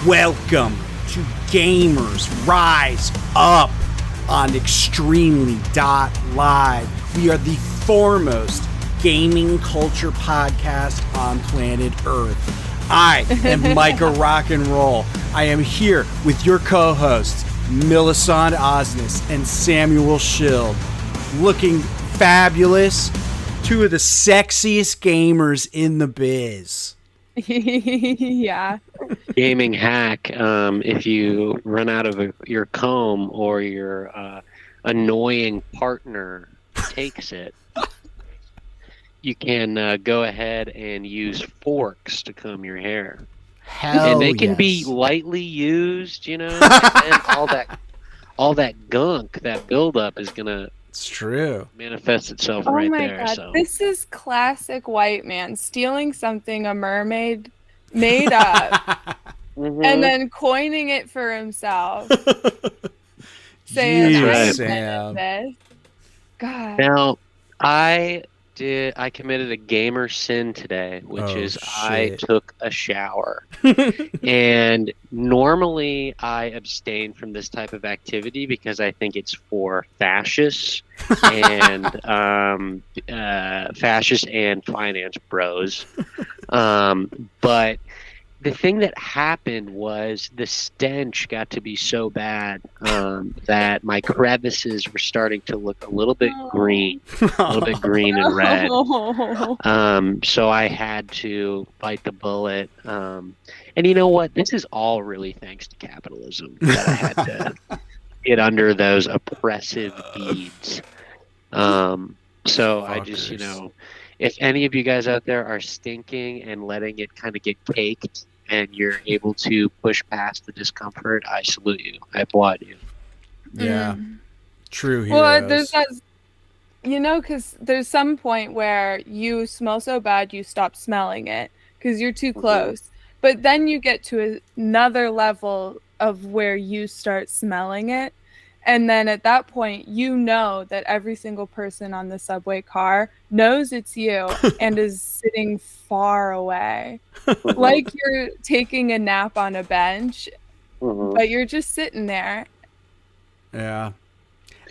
Welcome to Gamers Rise Up on Extremely.live. We are the foremost gaming culture podcast on planet Earth. I am Micah Rock and Roll. I am here with your co-hosts, Millicent Osnes and Samuel Schild, looking fabulous. Two of the sexiest gamers in the biz. Yeah. Gaming hack. If you run out of your comb or your annoying partner takes it, you can go ahead and use forks to comb your hair. And they can be lightly used, and then all that gunk, that buildup is gonna. It's true. Manifest itself right there. Oh my God. So This is classic white man stealing something a mermaid made up and then coining it for himself. Saying, Jeez, I Sam. invented this. God. now I committed a gamer sin today, which is I shit. took a shower. And normally I abstain from this type of activity because I think it's for fascists and finance bros. But the thing that happened was the stench got to be so bad that my crevices were starting to look a little bit green, and red. So I had to bite the bullet. And you know what? This is all really thanks to capitalism that I had to get under those oppressive deeds. So I just, if any of you guys out there are stinking and letting it kind of get caked and you're able to push past the discomfort, I salute you. I applaud you. Yeah. True heroes. Well, there's that, because there's some point where you smell so bad you stop smelling it because you're too close. But then you get to another level of where you start smelling it. And then at that point, you know that every single person on the subway car knows it's you and is sitting far away. Like you're taking a nap on a bench, but you're just sitting there. Yeah.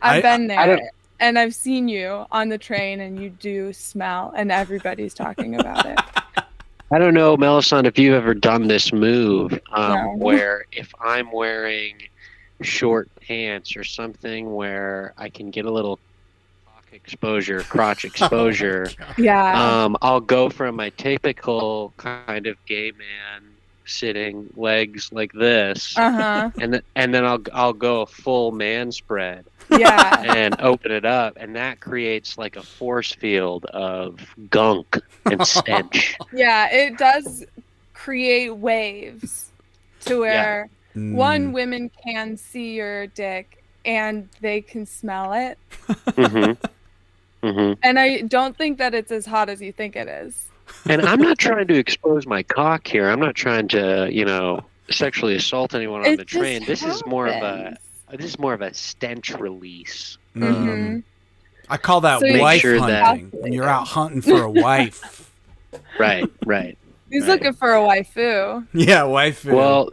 I've been there, and I've seen you on the train, and you do smell, and everybody's talking about it. I don't know, Melisande, if you've ever done this move where if I'm wearing short pants or something where I can get a little crotch exposure. I'll go from my typical kind of gay man sitting legs like this, and then I'll go a full man spread. And open it up, and that creates like a force field of gunk and stench. Yeah, it does create waves to where one, women can see your dick and they can smell it. And I don't think that it's as hot as you think it is. And I'm not trying to expose my cock here. I'm not trying to, sexually assault anyone on the train. This is more of a stench release. I call that wife hunting. When you're out hunting for a wife. Right. He's looking for a waifu. Yeah, waifu. Well,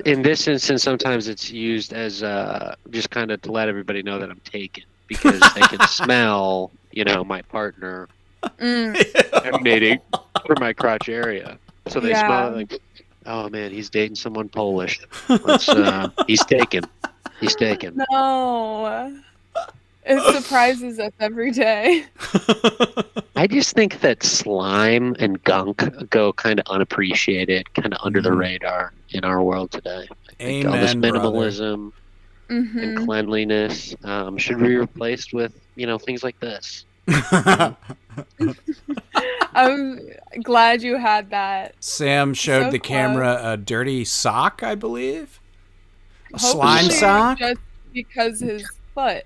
in this instance, sometimes it's used as just kind of to let everybody know that I'm taken because they can smell, my partner emanating from my crotch area. So they smell like, oh man, he's dating someone Polish. He's taken. No. It surprises us every day. I just think that slime and gunk go kind of unappreciated, kind of under the radar in our world today. I think all this minimalism and cleanliness should be replaced with, things like this. I'm glad you had that. Sam showed the camera a dirty sock, I believe. A slime sock? Just because his foot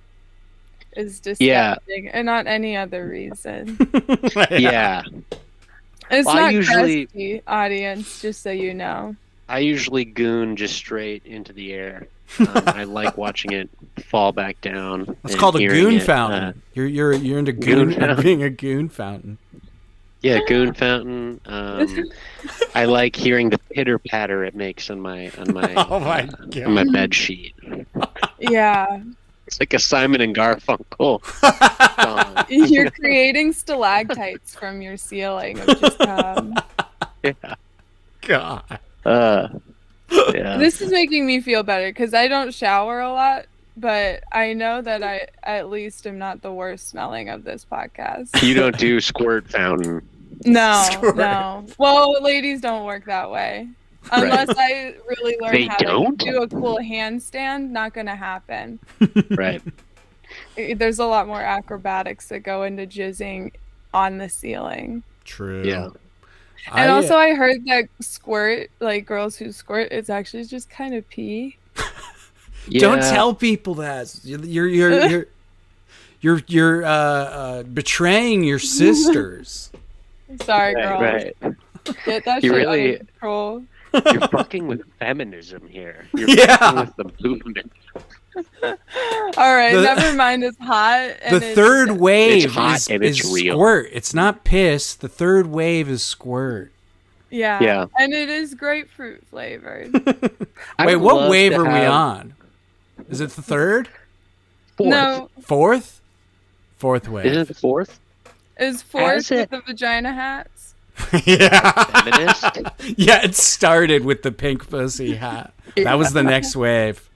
is disgusting and not any other reason. It's not crusty, audience, just so you know. I usually goon just straight into the air. I like watching it fall back down. It's called a goon fountain. You're into goon being a goon fountain. Yeah, goon fountain. I like hearing the pitter patter it makes on my Oh my on my God. bed sheet. Yeah. It's like a Simon and Garfunkel song. You're creating stalactites from your ceiling of just Yeah. God. Yeah. This is making me feel better because I don't shower a lot, but I know that I at least am not the worst smelling of this podcast. You don't do squirt fountain. No, Squirt. no. Well, ladies don't work that way. Unless I really learn They how don't? to do a cool handstand, not gonna happen. Right. There's a lot more acrobatics that go into jizzing on the ceiling. True. Yeah. And also I heard that squirt, like girls who squirt, it's actually just kind of pee. Don't Yeah. tell people that. You're betraying your sisters. Sorry, girls. Right. Get that You shit really- under control. You're fucking with feminism here. You're Yeah. fucking with the movement. All right, The- never mind. It's hot. And The third wave hot is, and it's is real. squirt. It's not piss. The third wave is squirt. Yeah. Yeah. And it is grapefruit flavored. I Wait, would what love wave to are we have on? Is it the third? Fourth. No, Fourth? Fourth wave. Isn't it the fourth? is fourth it- with the vagina hats. Yeah. Feminist? Yeah, it started with the pink pussy hat. That was the next wave.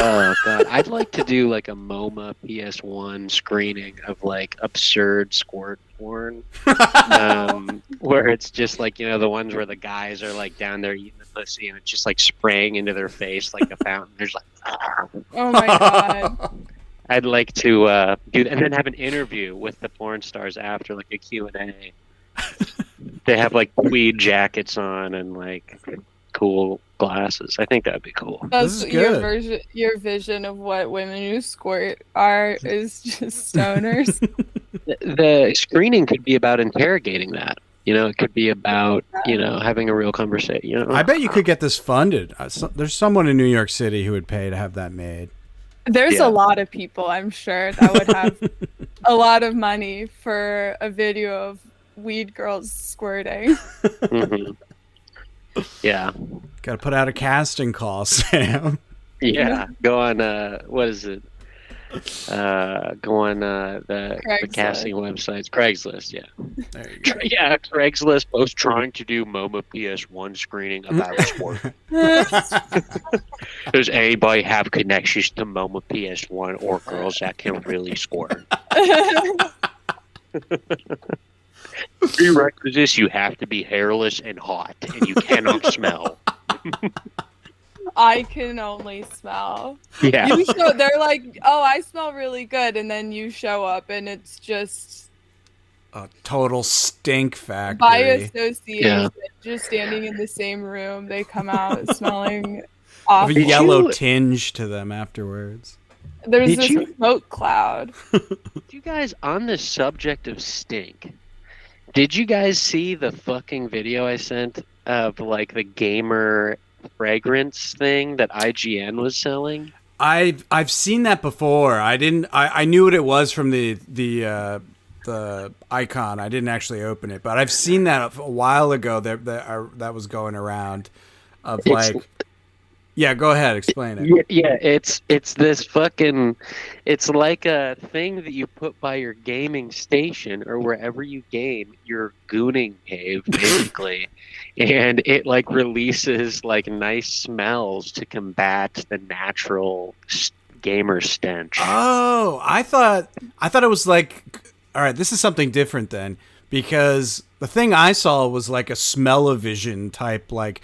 Oh god, I'd like to do like a MoMA PS1 screening of like absurd squirt porn, where it's just like, you know, the ones where the guys are like down there eating the pussy and it's just like spraying into their face like a fountain. There's like, Oh my god. I'd like to do that and then have an interview with the porn stars after, like a Q&A. They have like tweed jackets on and like cool glasses. I think that'd be cool. That's is your good. version. Your vision of what women who squirt are is just stoners. The screening could be about interrogating that. You know, it could be about, you know, having a real conversation. You know, I bet you could get this funded. There's someone in New York City who would pay to have that made. There's Yeah. a lot of people, I'm sure, that would have a lot of money for a video of weed girls squirting. Mhm. Yeah, Got to put out a casting call, Sam. yeah. Go on. What is it? Go on the Craigslist. casting websites. Craigslist. Yeah. There you go. Yeah. Craigslist post trying to do MoMA PS1 screening about sport. Does anybody have connections to MoMA PS1 or girls that can really score? Prerequisites: you have to be hairless and hot, and you cannot smell. I can only smell. Yeah. They're like, oh, I smell really good, and then you show up, and it's just A total stink factory. by association, Yeah. just standing in the same room. They come out smelling Have awful. a Did yellow you- tinge to them afterwards. There's Did this you- smoke cloud. You guys, on the subject of stink, did you guys see the fucking video I sent of like the gamer fragrance thing that IGN was selling? I've seen that before. I knew what it was from the icon. I didn't actually open it, but I've seen that a while ago. That was going around. Of It's- like, yeah. Go ahead, explain it. Yeah, it's this fucking, it's like a thing that you put by your gaming station or wherever you game, your gooning cave, basically. And it like releases like nice smells to combat the natural gamer stench. Oh, I thought it was like, all right, this is something different then, because the thing I saw was like a smell-o-vision type, like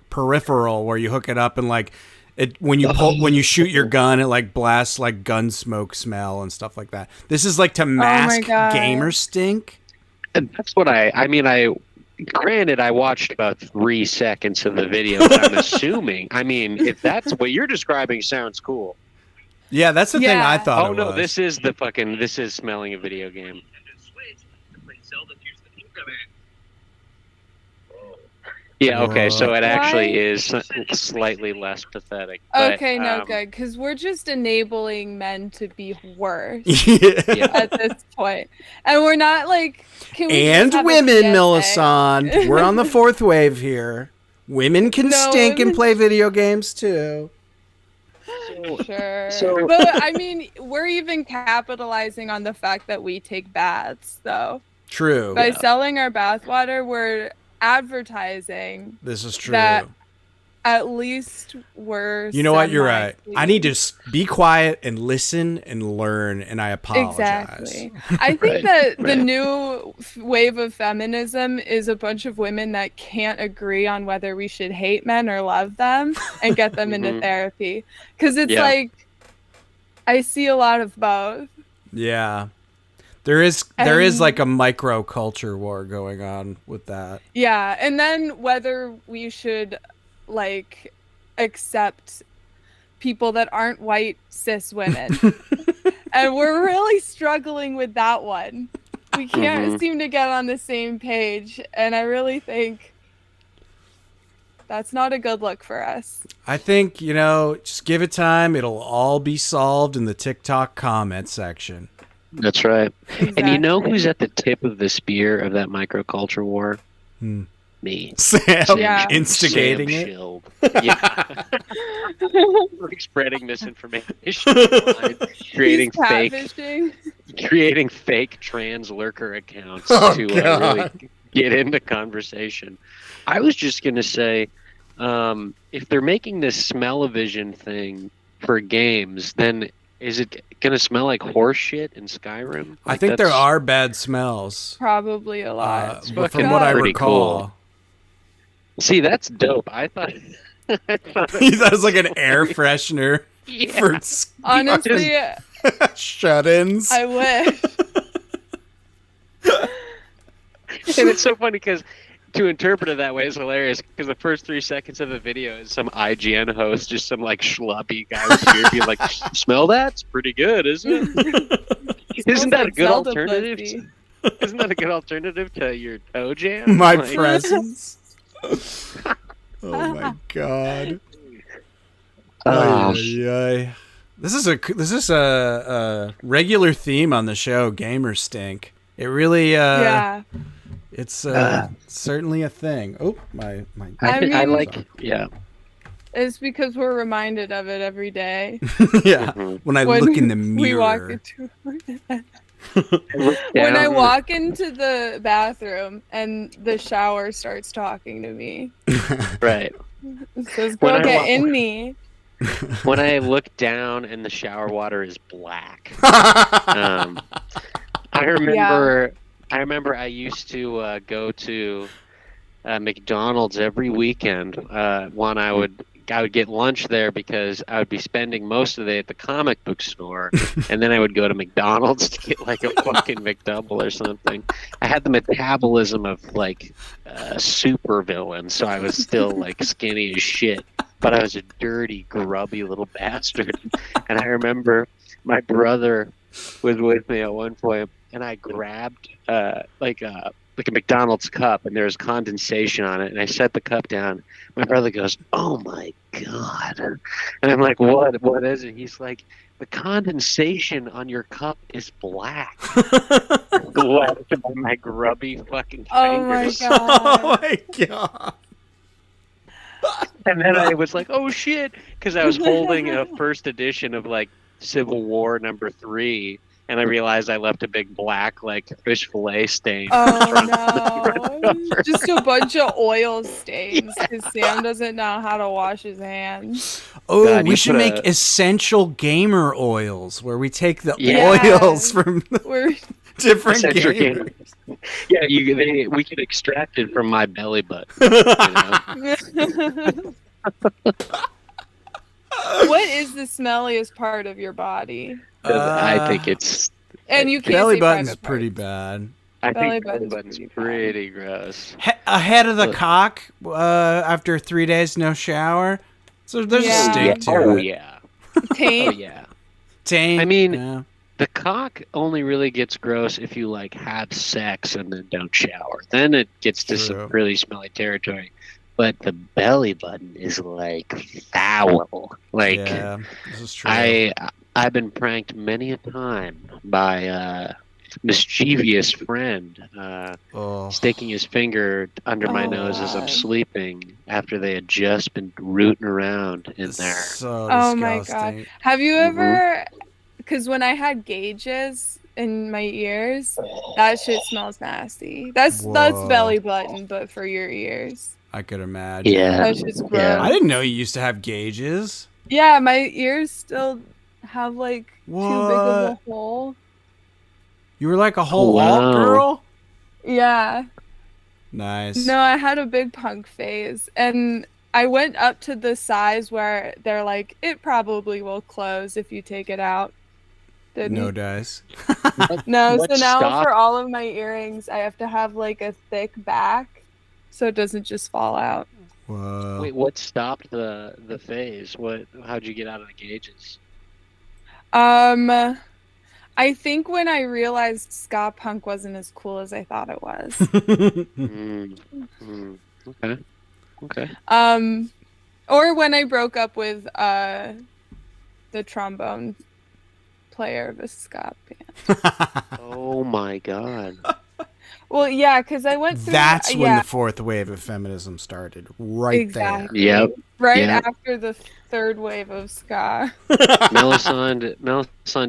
peripheral where you hook it up and like it when you shoot your gun, it like blasts like gun smoke smell and stuff like that. This is like to mask God. gamer stink. And that's what I mean, granted, I watched about 3 seconds of the video, but I'm assuming, I mean, if that's what you're describing sounds cool. Yeah, that's the thing I Yeah. thought. Oh it no, was. this is smelling a video game. Yeah, okay, so it actually Why? is slightly less pathetic. But Okay, no, good, because we're just enabling men to be worse yeah. at this point, and we're not like, can we just And have a women, PSA? Millicent. We're on the fourth wave here. Women can No, stink and women- play video games too. Sure, So but I mean, we're even capitalizing on the fact that we take baths, though. True. By yeah. selling our bathwater, we're advertising This is that true. at least we're You know what? You're right. I need to semi-clean. be quiet and listen and learn, and I apologize. Exactly. I think Right, that the right. new wave of feminism is a bunch of women that can't agree on whether we should hate men or love them and get them into Mhm. therapy. Because it's Yeah. like, I see a lot of both. Yeah. There is And- like a micro culture war going on with that. Yeah. And then whether we should like accept people that aren't white cis women. And we're really struggling with that one. We can't Mhm. seem to get on the same page, and I really think that's not a good look for us. I think, just give it time. It'll all be solved in the TikTok comment section. That's right. And you know Exactly. who's at the tip of the spear of that microculture war? Hmm. Me. Sam Yeah. instigating Sam it. Schild. Yeah. Like spreading misinformation, online, creating He's fake catfishing. trans lurker accounts Oh, to God. really get into conversation. I was just gonna say, if they're making this smell-o-vision thing for games, then is it gonna smell like horse shit in Skyrim? I Like, think there that's- are bad smells. Probably a lot. It's But from fucking what I pretty recall. cool. See, that's dope. I thought. I thought He thought it was like an air freshener yeah. for Honestly, shut-ins. I wish. And it's so funny because to interpret it that way is hilarious because the first 3 seconds of the video is some IGN host, just some like schluppy guy with a beard being like, smell that? It's pretty good, isn't it? Isn't that a good Zelda alternative? pussy. Isn't that a good alternative to your toe jam? My Like, presence. Oh my god. Oh, Ay, ay, ay. This is a regular theme on the show, gamer stink. It really Yeah. it's certainly a thing. Oh, my I mean- like, yeah. It's because we're reminded of it every day. yeah. Mhm. When I When look in the we walk mirror. into when I Down- walk into the bathroom and the shower starts talking to me. Right. It says, When "Go I get wa- in me." When I look down and the shower water is black. I remember I used to go to McDonald's every weekend. When I would get lunch there because I would be spending most of the day at the comic book store, and then I would go to McDonald's to get like a fucking McDouble or something. I had the metabolism of like a supervillain, so I was still like skinny as shit, but I was a dirty, grubby little bastard. And I remember my brother was with me at one point, and I grabbed like a McDonald's cup, and there was condensation on it, and I set the cup down. My brother goes, "Oh my god!" And I'm like, "What? What is it?" He's like, "The condensation on your cup is black." My grubby fucking Oh my fingers. god. Oh my god. And then I was like, "Oh shit!" Because I was holding a first edition of like Civil War #3, and I realized I left a big black like fish fillet stain. Oh no. Just a bunch of oil stains because Sam doesn't know how to wash his hands. Oh, God, we you should put make a- essential gamer oils where we take the Yeah. oils from We're different Essential gamers. Yeah, we could extract it from my belly button. You know? What is the smelliest part of your body? I think it's. And you can't belly say button's private pretty parts. bad. I Belly think belly button's button's pretty bad. pretty gross. Ahead of the Look. cock after 3 days no shower. So there's Yeah. a stink to Oh it. yeah. Oh Taint. yeah. Taint, I mean- yeah. The cock only really gets gross if you like have sex and then don't shower. Then it gets to True. some really smelly territory. but the belly button is like foul. Like Yeah, this is true. I've been pranked many a time by a mischievous friend Oh, sticking his finger under my Oh, nose as I'm God. sleeping after they had just been rooting around in it's there. so Oh my God. disgusting. Have you hmm ever, because when I had gauges in my ears, that shit smells nasty. That's Whoa, belly button, but for your ears. I could Yeah, imagine. That shit's yeah. I gross. didn't know you used to have gauges. Yeah, my ears still have like too big of a What? hole. You were like a Oh whole alt wow. girl? Yeah. Nice. No, I had a big punk phase, and I went up to the size where they're like, it probably will close if you take it out. No Didn't. dice. No, What so now for stopped? all of my earrings, I have to have like a thick back so it doesn't just fall out. Whoa. Wait, what stopped the phase? What? How'd you get out of the gauges? Um, I think when I realized ska punk wasn't as cool as I thought it was. Mm, okay, okay. Um, or when I broke up with the trombone player of a ska band. Oh my God. Well, yeah, because I went through, That's when yeah, the fourth wave of feminism started. Right there. exactly. Yep, Right yep. after the third wave of ska. Melisande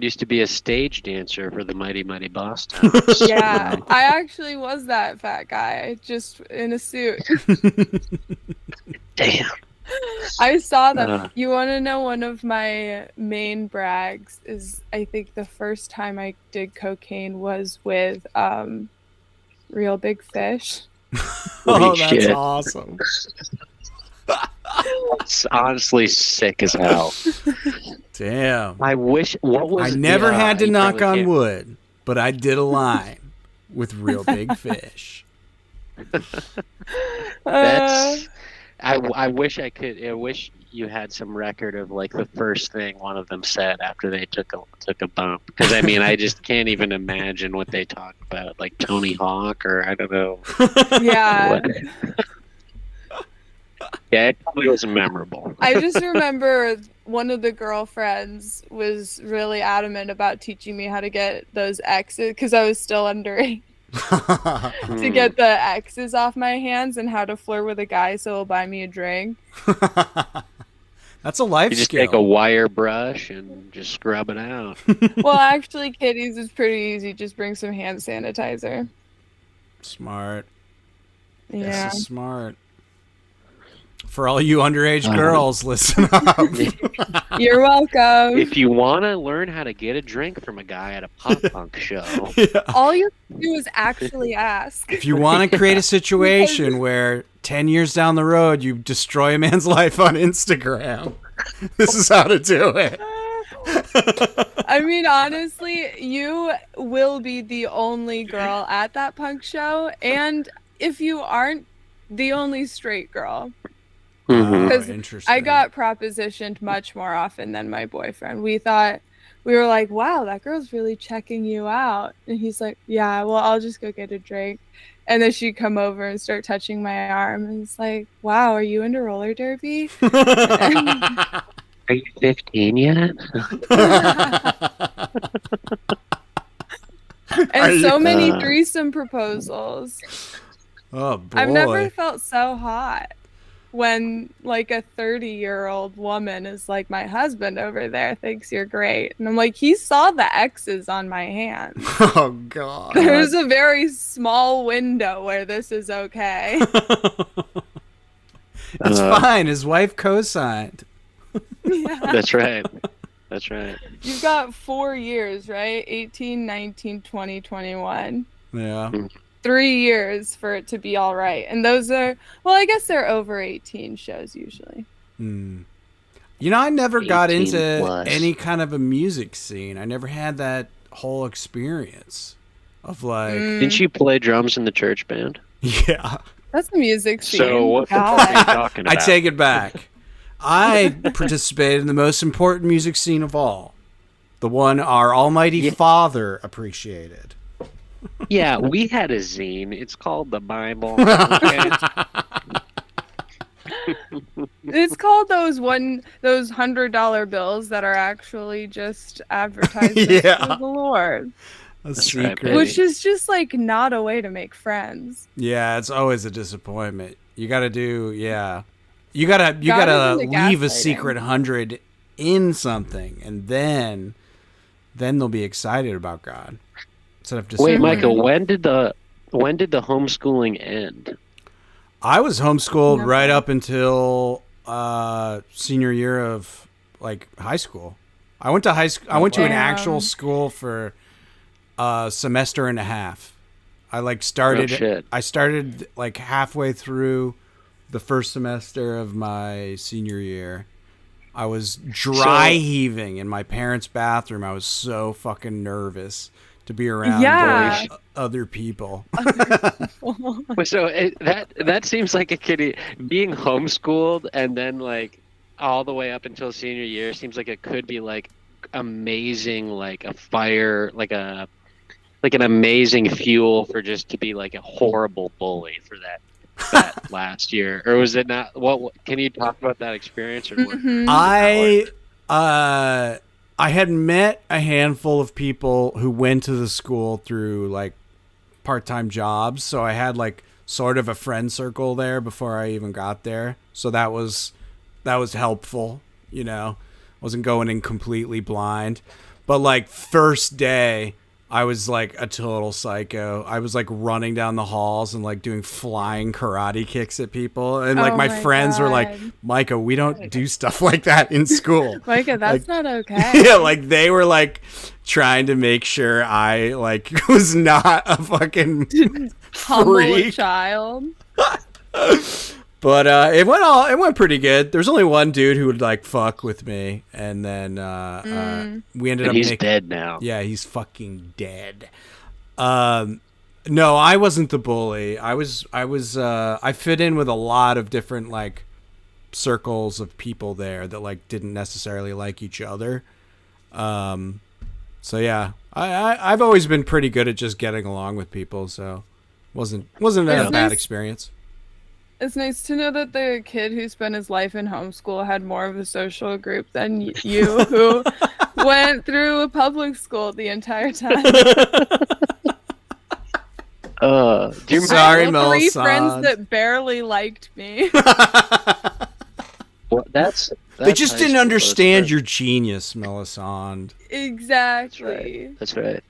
used to be a stage dancer for the Mighty Mighty Boss Tones. Yeah, I actually was that fat guy, just in a suit. Damn. I saw them. Uh, You want to know one of my main brags is I think the first time I did cocaine was with Real Big Fish. Oh, holy that's shit. awesome. It's honestly sick as hell. Damn. I wish. What was I never had to you knock probably on can't- wood, but I did a line with Real Big Fish. That's. I wish I could. I wish you had some record of like the first thing one of them said after they took a bump. Because I mean, I just can't even imagine what they talked about, like Tony Hawk or I don't know. Yeah. What. Yeah, it probably wasn't memorable. I just remember one of the girlfriends was really adamant about teaching me how to get those X's because I was still underage. To get the X's off my hands and how to flirt with a guy so he'll buy me a drink. That's a life You just skill. take a wire brush and just scrub it out. Well, actually, Kitty's is pretty easy. Just bring some hand sanitizer. Smart. Yeah. This is smart. For all you underage girls, listen up. You're welcome. If you want to learn how to get a drink from a guy at a pop punk show, All you have to do is actually ask. If you want to create a situation where 10 years down the road you destroy a man's life on Instagram, this is how to do it. I mean, honestly, you will be the only girl at that punk show, and if you aren't, the only straight girl. Mhm. Because Interesting. I got propositioned much more often than my boyfriend. We were like, wow, that girl's really checking you out. And he's like, yeah, well, I'll just go get a drink. And then she'd come over and start touching my arm. And it's like, wow, are you into roller derby? Are you 15 yet? And so many threesome proposals. Oh, boy. I've never felt so hot when like a 30-year-old woman is like, my husband over there thinks you're great. And I'm like, he saw the X's on my hands. Oh, God. There's a very small window where this is okay. It's fine. His wife co-signed. Yeah. That's right. That's right. You've got 4 years, right? 18, 19, 20, 21. Yeah. 3 years for it to be all right. And those are, well, I guess they're over 18 shows usually. You know, I never got 18 into plus. any kind of a music scene. I never had that whole experience of like, Didn't you play drums in the church band? yeah. That's a music scene. So what the God. fuck are you talking I about? take it back. I participated in the most important music scene of all. The one our almighty Father appreciated. Yeah, we had a zine. It's called the Bible. Okay? It's called those $100 bills that are actually just advertisements Yeah. for the Lord, A That's right, secret. baby. which is just like not a way to make friends. Yeah, it's always a disappointment. You got to do, yeah. You God is gotta into leave a gaslighting. secret 100 in something, and then they'll be excited about God instead of Wait, disappointed. Michael, when did the homeschooling end? I was homeschooled right Never. up until senior year of like high school. I went to high school. I went to an actual Damn. school for a semester and a half. I like Oh, started. shit. I started like halfway through the first semester of my senior year. I was dry heaving in my parents' bathroom. I was so fucking nervous to be around Yeah. other people. So that seems like a kitty being homeschooled and then like all the way up until senior year seems like it could be like amazing, like a fire, like an amazing fuel for just to be like a horrible bully for that last year. Or was it not? What can you talk about that experience? Or what? Mhm. I had met a handful of people who went to the school through like part-time jobs, so I had like sort of a friend circle there before I even got there. So that was helpful, you know. Wasn't going in completely blind. But like first day, I was like a total psycho. I was like running down the halls and like doing flying karate kicks at people. And like Oh my my friends were like, God. Micah, we don't do stuff like that in school. Micah, that's Like, not okay. yeah, like they were like trying to make sure I like was not a fucking Humble freak. child. But it went pretty good. There's only one dude who would like fuck with me, and then we ended And up. he's dead now. Yeah, he's fucking dead. No, I wasn't the bully. I fit in with a lot of different like circles of people there that like didn't necessarily like each other. So yeah, I've always been pretty good at just getting along with people. So wasn't a It's bad nice- experience. It's nice to know that the kid who spent his life in homeschool had more of a social group than you, who went through a public school the entire time. Do you Sorry, I had three Melisande. friends that barely liked me. Well, that's They just high didn't school, understand that's your genius, Melisande. Exactly. right. That's right.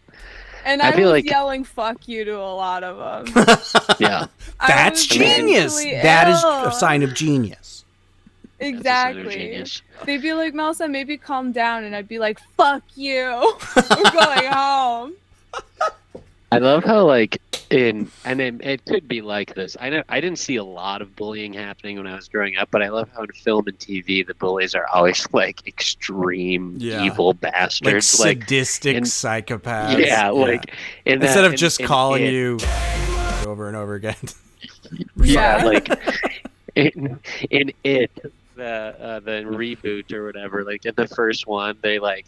And I I feel was like- yelling "fuck you" to a lot of them. Yeah. That's was genius. mentally That is ill. a sign of genius. That's a sign of Exactly. genius. They'd be like, "Melissa, maybe calm down," and I'd be like, "Fuck you." We're going home. I love how like it could be like this. I didn't see a lot of bullying happening when I was growing up, but I love how in film and TV the bullies are always like extreme Yeah. evil Like bastards. sadistic in- psychopaths. yeah, like instead of just in calling it- you over and over again. yeah, Yeah. like in it the reboot or whatever. Like in the first one, they like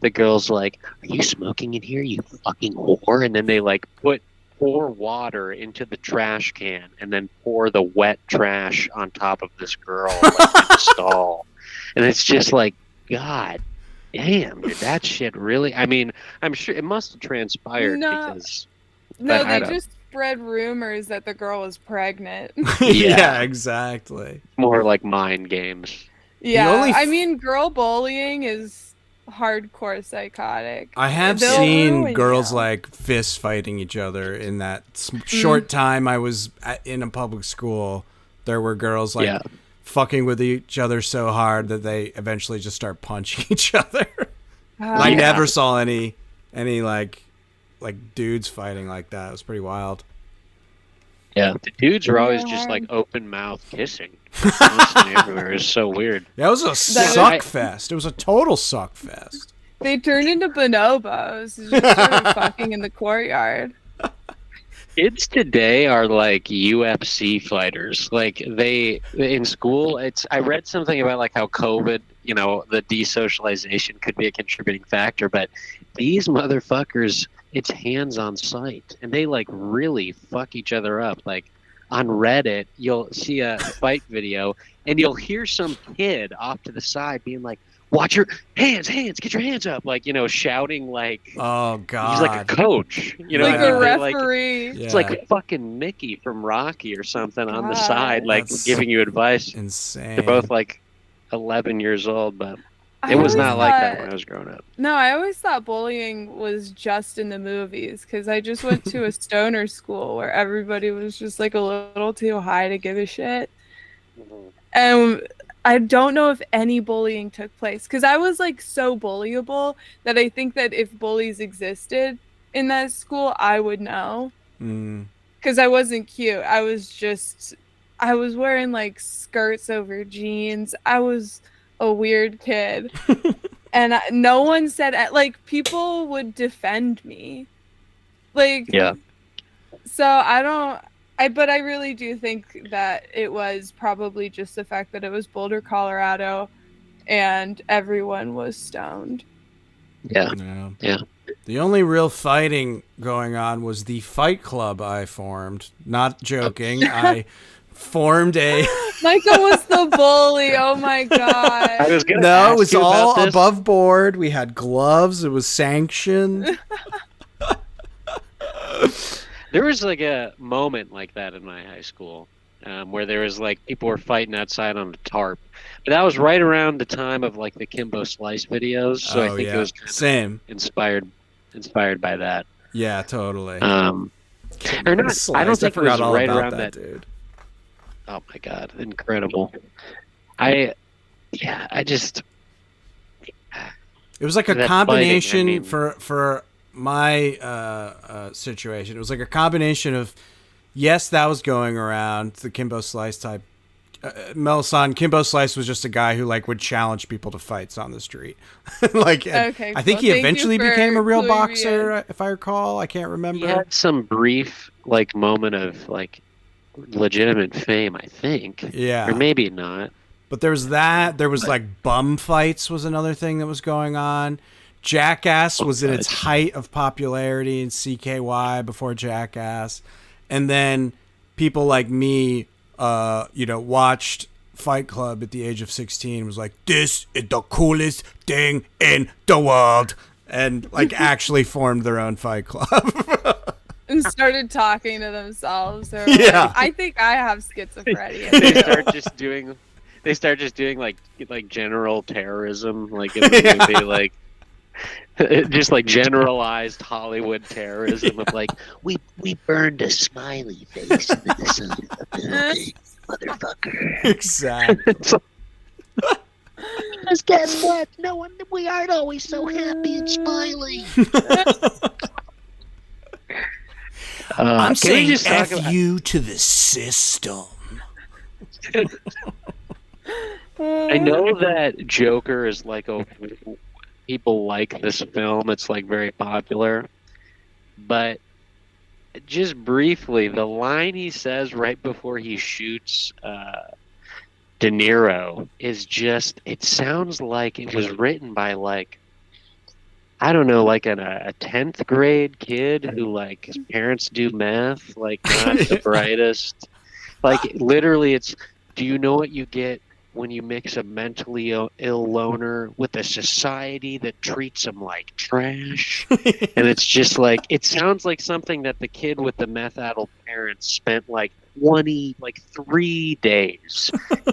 the girl's like, "Are you smoking in here, you fucking whore?" And then they like pour water into the trash can and then pour the wet trash on top of this girl like, in the stall. And it's just like, God damn, did that shit really? I mean, I'm sure it must have transpired No. because No, But I they don't- just spread rumors that the girl was pregnant. yeah, Yeah. exactly. more like mind games. Yeah, only I f- mean, girl bullying is hardcore psychotic. I have They'll seen ruin girls you. like fist fighting each other in that short time I was in a public school. There were girls like Yeah. fucking with each other so hard that they eventually just start punching each other. I Yeah. never saw any like dudes fighting like that. It was pretty wild. Yeah, the dudes are always Yeah. just like open mouth kissing. Constantly everywhere. It's so weird. That was a That- suck fest. It was a total suck fest. They turned into bonobos, just started fucking in the courtyard. Kids today are like UFC fighters. Like they in school, I read something about like how COVID, you know, the desocialization could be a contributing factor, but these motherfuckers, it's hands on sight, and they like really fuck each other up. Like on Reddit, you'll see a fight video, and you'll hear some kid off to the side being like, "Watch your hands, get your hands up!" Like, shouting like Oh he's like a God. coach. Like Yeah. a referee. It's like fucking Mickey from Rocky or something on the side, God. like That's giving you advice. insane. They're both like 11 years old, but I it was always not like that thought- when I was growing up. No, I always thought bullying was just in the movies because I just went to a stoner school where everybody was just like a little too high to give a shit. And I don't know if any bullying took place because I was like so bullyable that I think that if bullies existed in that school, I would know. Because I wasn't cute. I was wearing like skirts over jeans. I was a weird kid. And no one said, like, people would defend me. Like, Yeah. So but I really do think that it was probably just the fact that it was Boulder, Colorado, and everyone was stoned. Yeah. The only real fighting going on was the fight club I formed. Not joking. I formed a... Micah was the bully. Oh my God. No, it was all above board. We had gloves. It was sanctioned. There was like a moment like that in my high school where there was like people were fighting outside on a tarp. But that was right around the time of like the Kimbo Slice videos. So I think it was kind of inspired by that. Yeah, totally. Or not, I don't think it was right around that. Dude. Oh my God, incredible. It was like a combination for my situation. It was like a combination of, yes, that was going around, the Kimbo Slice type. Mel-san, Kimbo Slice was just a guy who like would challenge people to fights on the street. Okay, I think he eventually became a real boxer, if I recall. I can't remember. He had some brief like moment of like legitimate fame, I think. Yeah. Or maybe not. But there was that. There was like bum fights was another thing that was going on. Jackass was in its height of popularity in CKY before Jackass. And then people like me, watched Fight Club at the age of 16 and was like, this is the coolest thing in the world. And like actually formed their own Fight Club. And started talking to themselves. Or Yeah. like, I think I have schizophrenia. They start just doing like general terrorism, like in the movie, like just like generalized Hollywood terrorism of like we burned a smiley face into the side of the building, motherfucker. Exactly. Because guess what? We aren't always so happy and smiling. I'm saying F you to the system. I know that Joker is like people like this film. It's like very popular. But just briefly, the line he says right before he shoots De Niro is just, it sounds like it was written by like, I don't know, like a 10th grade kid who like his parents do math, like not the brightest. Like literally it's, do you know what you get when you mix a mentally ill loner with a society that treats them like trash? And it's just like, it sounds like something that the kid with the meth-addled parents spent like 3 days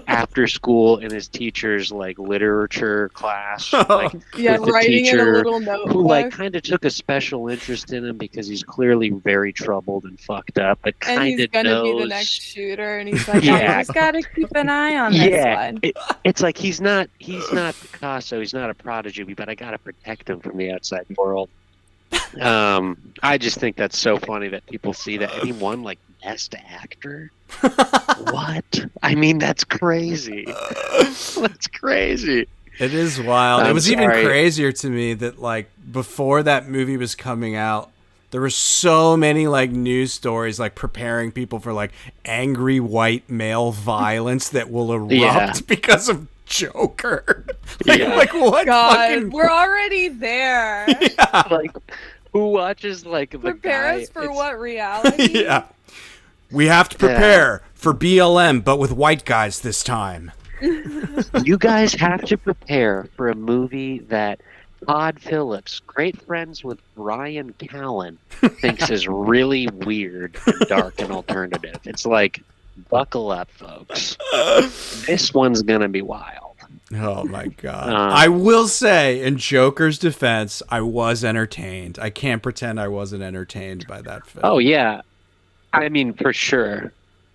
after school in his teacher's like literature class, like with the writing in a teacher little notebook. who like kind of took a special interest in him because he's clearly very troubled and fucked up, but and kind he's of gonna knows be the next shooter, and he's like, Yeah. I just gotta keep an eye on this one. It's like he's not Picasso, he's not a prodigy, but I gotta protect him from the outside world. I just think that's so funny that people see that, and he won like best actor. What? I mean, that's crazy. That's crazy. It is wild. I'm It was even sorry. crazier to me that like before that movie was coming out, there were so many like news stories like preparing people for like angry white male violence that will erupt Yeah. because of Joker. Yeah. Like what? God, fucking... we're already there. Yeah. Like, who watches like the Prepare guy? us for it's- what reality? Yeah. We have to prepare for BLM, but with white guys this time. You guys have to prepare for a movie that Todd Phillips, great friends with Brian Callen, thinks is really weird and dark and alternative. It's like, buckle up, folks. This one's going to be wild. Oh my God. I will say, in Joker's defense, I was entertained. I can't pretend I wasn't entertained by that film. Oh, yeah. I mean, for sure.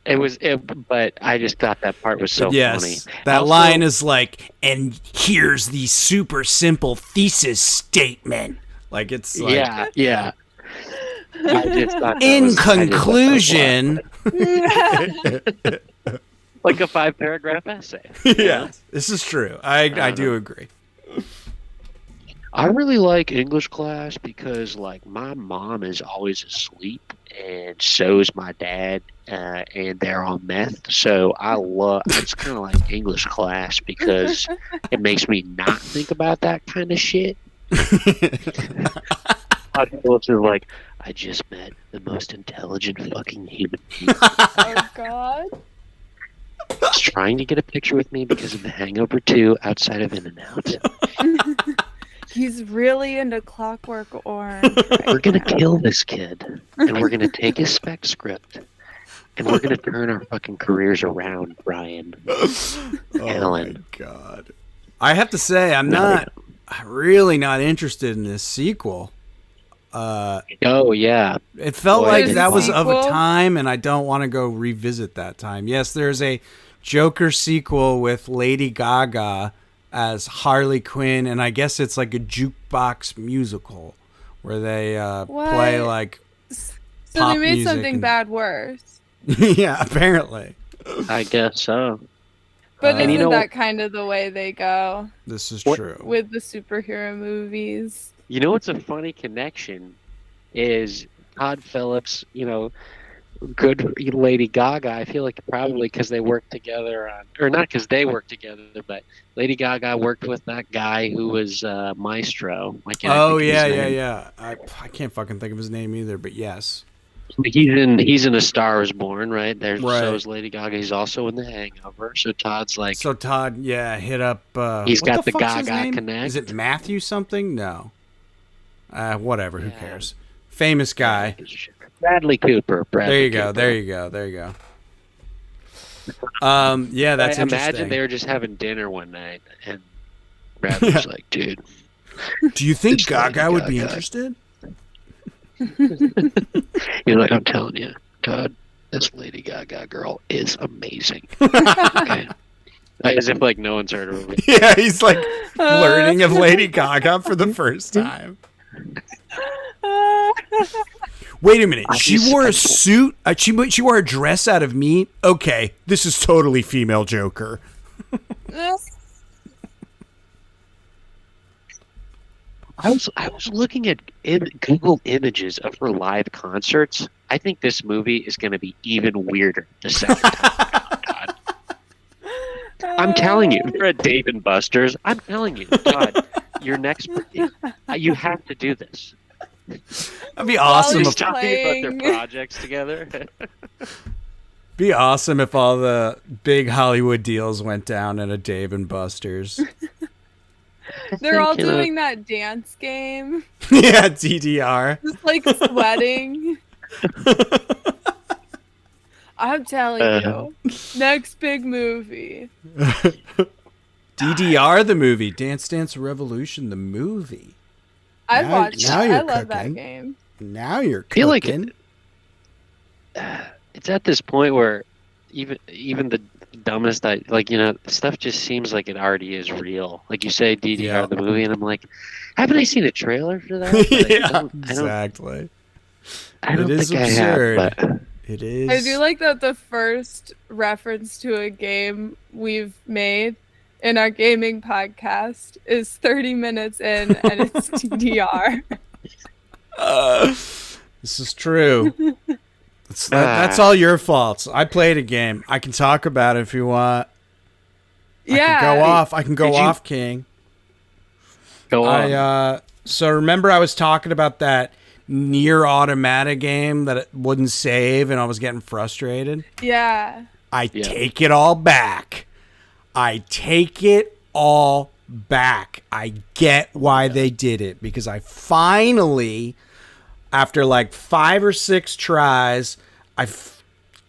But I just thought that part was so funny. That Also, line is like, and here's the super simple thesis statement. Like, it's like, yeah. I just thought in conclusion, like a 5-paragraph essay. Yeah, this is true. I do agree. I really like English class because, like, my mom is always asleep, and so is my dad, and they're on meth. So it's kind of like English class because it makes me not think about that kind of shit. Todd Phillips is like, I just met the most intelligent fucking human being. Oh God. He's trying to get a picture with me because of The Hangover 2 outside of In-N-Out. He's really into Clockwork Orange. We're going to kill this kid, and we're going to take his spec script, and we're going to turn our fucking careers around, Brian. Oh Alan. my God. I have to say, I'm really not interested in this sequel. Oh, yeah. It felt Boy, like there's that a was of a sequel? time, and I don't want to go revisit that time. Yes, there's a Joker sequel with Lady Gaga as Harley Quinn, and I guess it's like a jukebox musical where they play What? like So pop they made music something and- bad worse. Yeah, apparently. I guess so. But And isn't you know- that kind of the way they go This is What- true. with the superhero movies? You know what's a funny connection is Todd Phillips, good Lady Gaga. I feel like probably because they worked together or not because they worked together, but Lady Gaga worked with that guy who was Maestro. Why can't I Oh, think of his name? yeah. I can't fucking think of his name either, but yes. He's in A Star Is Born, right? Right. So is Lady Gaga. He's also in The Hangover. So Todd's like, So Todd, hit up. He's what got the fuck's his Gaga name? Connect. Is it Matthew something? No. Whatever. Who Yeah. cares? Famous guy. Bradley Cooper. There you go. Cooper. There you go. Yeah, that's I interesting. imagine they were just having dinner one night, and Bradley's like, "Dude, Do you think It's Lady Gaga would be Gaga. interested? You're like, I'm telling you, Todd, this Lady Gaga girl is amazing." Okay. As if like no one's heard of her. Yeah, he's like learning of Lady Gaga for the first time. Wait a minute. She wore a suit. She wore a dress out of meat. Okay, this is totally female Joker. I was looking at Google images of her live concerts. I think this movie is going to be even weirder the second time around, Todd. I'm telling you, for a Dave and Buster's, I'm telling you, Todd, your next, you have to do this. That'd be awesome. he's If, Talking about their playing. projects together. be awesome if all the big Hollywood deals went down at a Dave and Buster's. They're all think, doing that dance game, Yeah, DDR. just like sweating. I'm telling you, next big movie. DDR the movie, Dance Dance Revolution the movie. I've Now- watched now it. you're I love cooking. that game. Now you're cooking. feel like it's at this point where even the dumbest stuff just seems like it already is real. Like you say DDR Yeah. the movie, and I'm like, haven't I seen a trailer for that? But Yeah, exactly. I don't It is think absurd. I have, but It is. I do like that the first reference to a game we've made in our gaming podcast is 30 minutes in and it's DDR. This is true. That's all your faults. I played a game. I can talk about it if you want. I Yeah. can go off. I can go Did you- off, King. go on. So remember I was talking about that NieR Automata game that it wouldn't save and I was getting frustrated? Yeah. I take it all back. I take it all back. I get why they did it, because I finally, after like 5 or 6 tries,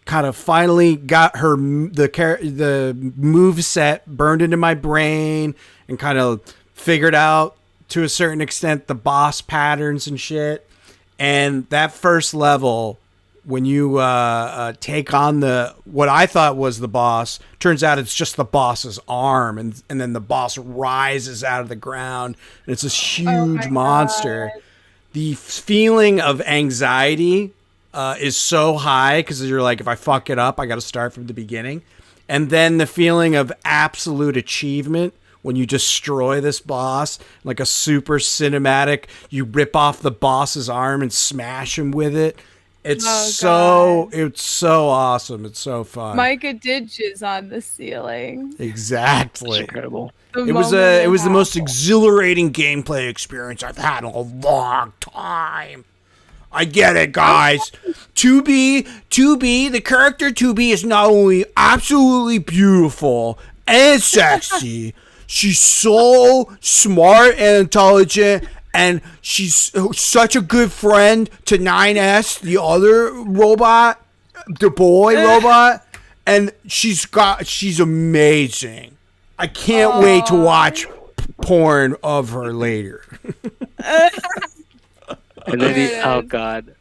kind of finally got the move set burned into my brain and kind of figured out to a certain extent the boss patterns and shit. And that first level, when you take on what I thought was the boss, turns out it's just the boss's arm, and then the boss rises out of the ground, and it's this huge monster. God. The feeling of anxiety is so high, because you're like, if I fuck it up, I got to start from the beginning. And then the feeling of absolute achievement when you destroy this boss, like a super cinematic, you rip off the boss's arm and smash him with it. It's so awesome. It's so fun. Micah did jizz on the ceiling. Exactly. It's incredible. It was the most exhilarating gameplay experience I've had in a long time. I get it, guys. 2B, the character 2B is not only absolutely beautiful and sexy, she's so smart and intelligent, and she's such a good friend to 9S, the other robot, the boy robot, and she's amazing. I can't wait to watch porn of her later. And then oh god.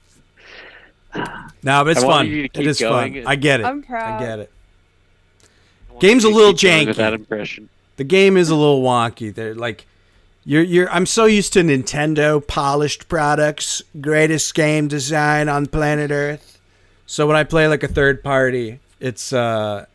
No, but it's fun. It is fun. I get it. I'm proud. I get it. Game's a little janky. With that impression. The game is a little wonky. They're like, I'm so used to Nintendo polished products, greatest game design on planet Earth. So when I play like a third party, it's like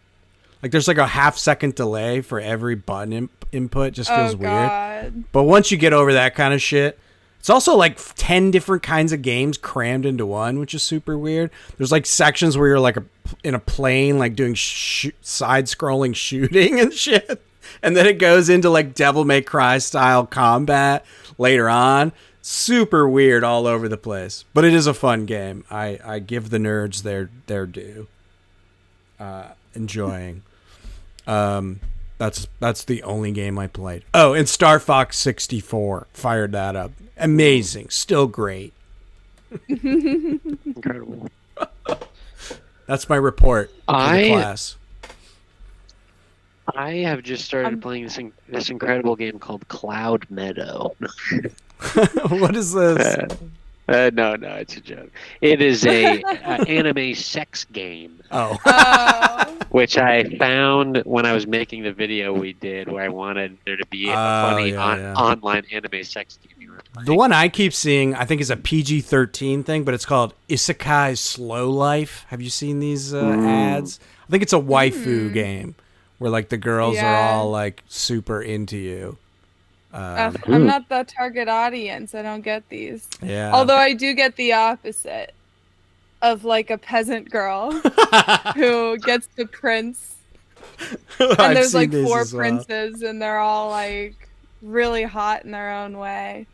there's like a half-second delay for every button input. Just feels weird. But once you get over that kind of shit, it's also like 10 different kinds of games crammed into one, which is super weird. There's like sections where you're like in a plane, like doing side-scrolling shooting and shit. And then it goes into like Devil May Cry style combat later on. Super weird all over the place. But it is a fun game. I give the nerds their due. Enjoying. That's the only game I played. Oh, and Star Fox 64. Fired that up. Amazing. Still great. Incredible. That's my report to the class. I have just started playing this incredible game called Cloud Meadow. What is this? No, it's a joke. It is a anime sex game. Oh. Which I found when I was making the video we did, where I wanted there to be a funny online anime sex game. The one I keep seeing, I think, is a PG-13 thing, but it's called Isekai Slow Life. Have you seen these ads? I think it's a waifu game where like the girls are all like super into you. I'm not the target audience. I don't get these. Yeah. Although I do get the opposite of like a peasant girl who gets the prince. And there's like 4 princes, and they're all like really hot in their own way.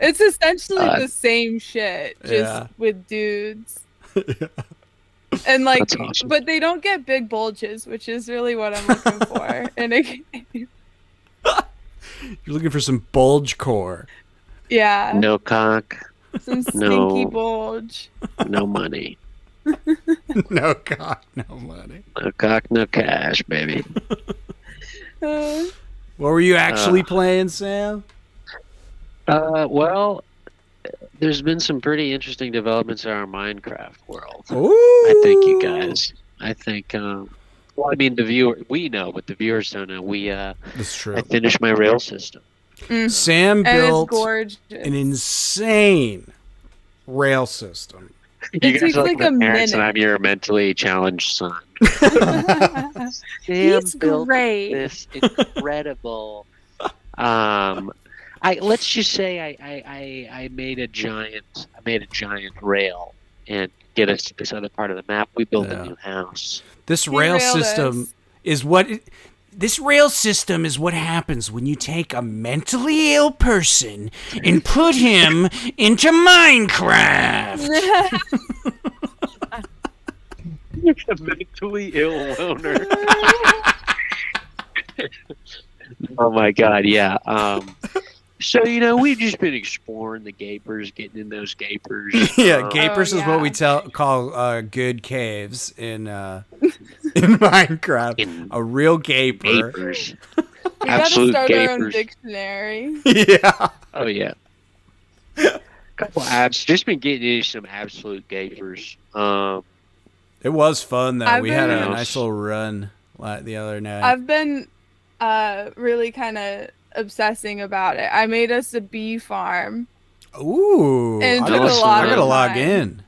It's essentially the same shit, just with dudes. And like, awesome. But they don't get big bulges, which is really what I'm looking for in a game. You're looking for some bulge core. Yeah. No cock. Some stinky bulge. No money. No cock, no money. No cock, no cash, baby. What were you actually playing, Sam? Well, there's been some pretty interesting developments in our Minecraft world. Ooh. I think you guys. Well, I mean, we know, but the viewers don't know. That's true. I finished my rail system. Sam built an insane rail system. You guys are like my parents, and I'm your mentally challenged son. Sam built this incredible. Let's just say I made a giant rail and get us to this other part of the map. We built a new house. This rail system is what happens when you take a mentally ill person and put him into Minecraft. A mentally ill loner. Oh my God, yeah. So we've just been exploring the gapers, getting in those gapers. Yeah, gapers is what we yeah. call good caves in Minecraft. In A real gaper. gapers, We gotta absolute start our own gapers. dictionary. Yeah. Oh yeah, couple just been getting into some absolute gapers. It was fun though. I've We had a been- nice little run the other night. I've been really kind of obsessing about it. I made us a bee farm. Ooh, And I it took a lot gotta of log time. in.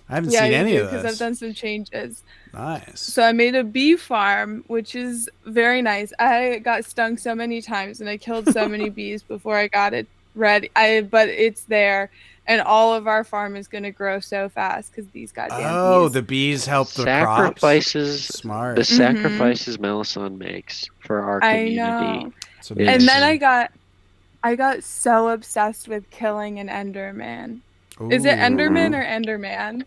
I haven't seen any of because this. I've done some changes. Nice. So I made a bee farm, which is very nice. I got stung so many times and I killed so many bees before I got it ready. But it's there, and all of our farm is gonna grow so fast because these goddamn bees. The bees help the crops. Smart. The sacrifices Melisande makes for our I community. know. It's And amazing. then I got so obsessed with killing an Enderman. Is it Ooh. Enderman or Enderman?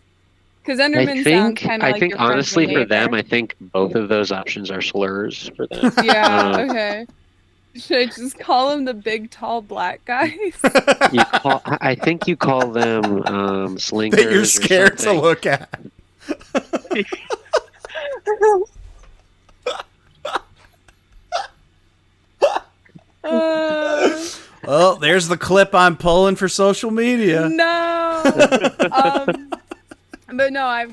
Because I Enderman sounds think kind of like your honestly friendly for them, neighbor. I think both of those options are slurs for them. Yeah, okay. Should I just call them the big, tall, black guys? I think you call them slinkers. That you're scared to look at. Well, there's the clip I'm pulling for social media. No. But no, I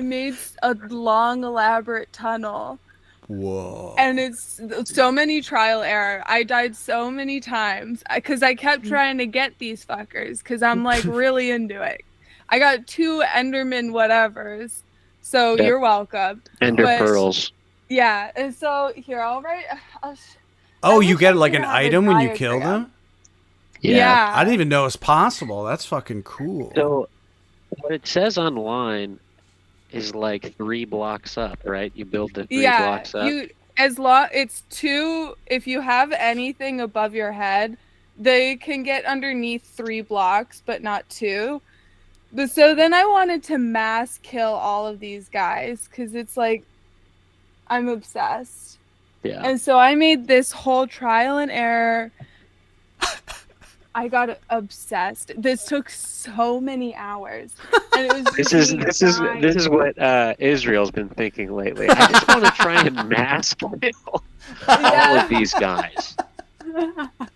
made a long, elaborate tunnel. Whoa. And it's so many trial error. I died so many times because I kept trying to get these fuckers because I'm like really into it. I got 2 Enderman whatevers, so Yep. you're welcome. Ender But- pearls. Yeah, and so here I'll write. Oh, I you wish get I like could an have a item when you kill diagram. them? Yeah. I didn't even know it was possible. That's fucking cool. So what it says online is like 3 blocks up, right? You build the 3 blocks up. It's 2. If you have anything above your head, they can get underneath 3 blocks, but not 2. But so then I wanted to mass kill all of these guys because it's like I'm obsessed. Yeah. And so I made this whole trial and error. I got obsessed. This took so many hours, and it was This just is me dying. this is what Israel's been thinking lately. I just want to try and mass kill all of these guys.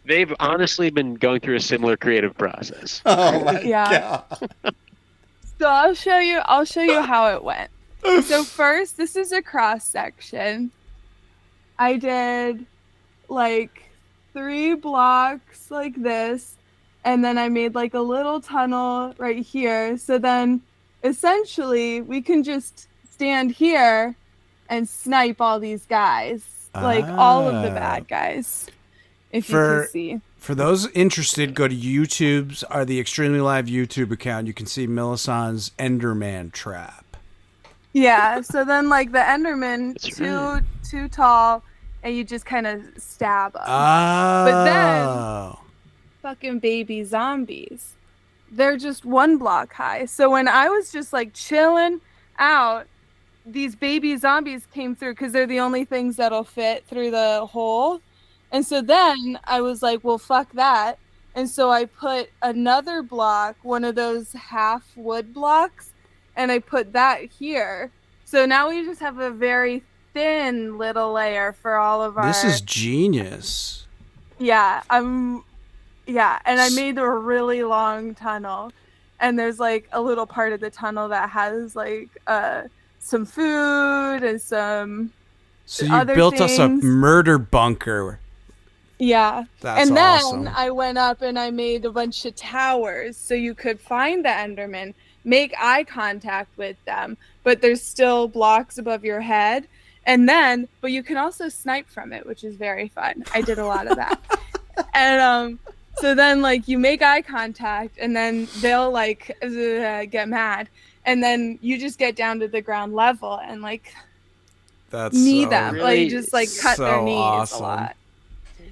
They've honestly been going through a similar creative process. Oh my Yeah. god. So I'll show you how it went. So first, this is a cross section. I did like 3 blocks like this, and then I made like a little tunnel right here. So then essentially we can just stand here and snipe all these guys. Like all of the bad guys. If you can see. For those interested, go to YouTube's the Extremely Live YouTube account. You can see Melisandre's Enderman trap. Yeah, so then like the Enderman too tall, and you just kind of stab them. Oh. But then fucking baby zombies, they're just 1 block high. So when I was just like chilling out, these baby zombies came through because they're the only things that'll fit through the hole. And so then I was like, well, fuck that. And so I put another block, one of those half wood blocks, and I put that here. So now we just have a very thin little layer for all of our... This is genius. Yeah, and I made a really long tunnel. And there's like a little part of the tunnel that has like some food and some So you other built us a things. murder bunker. Yeah. That's and awesome. then I went up and I made a bunch of towers so you could find the Enderman, make eye contact with them, but there's still blocks above your head. But you can also snipe from it, which is very fun. I did a lot of that. And so then like you make eye contact and then they'll like get mad. And then you just get down to the ground level and like That's knee so, them. really Like just like cut so their knees awesome. a lot.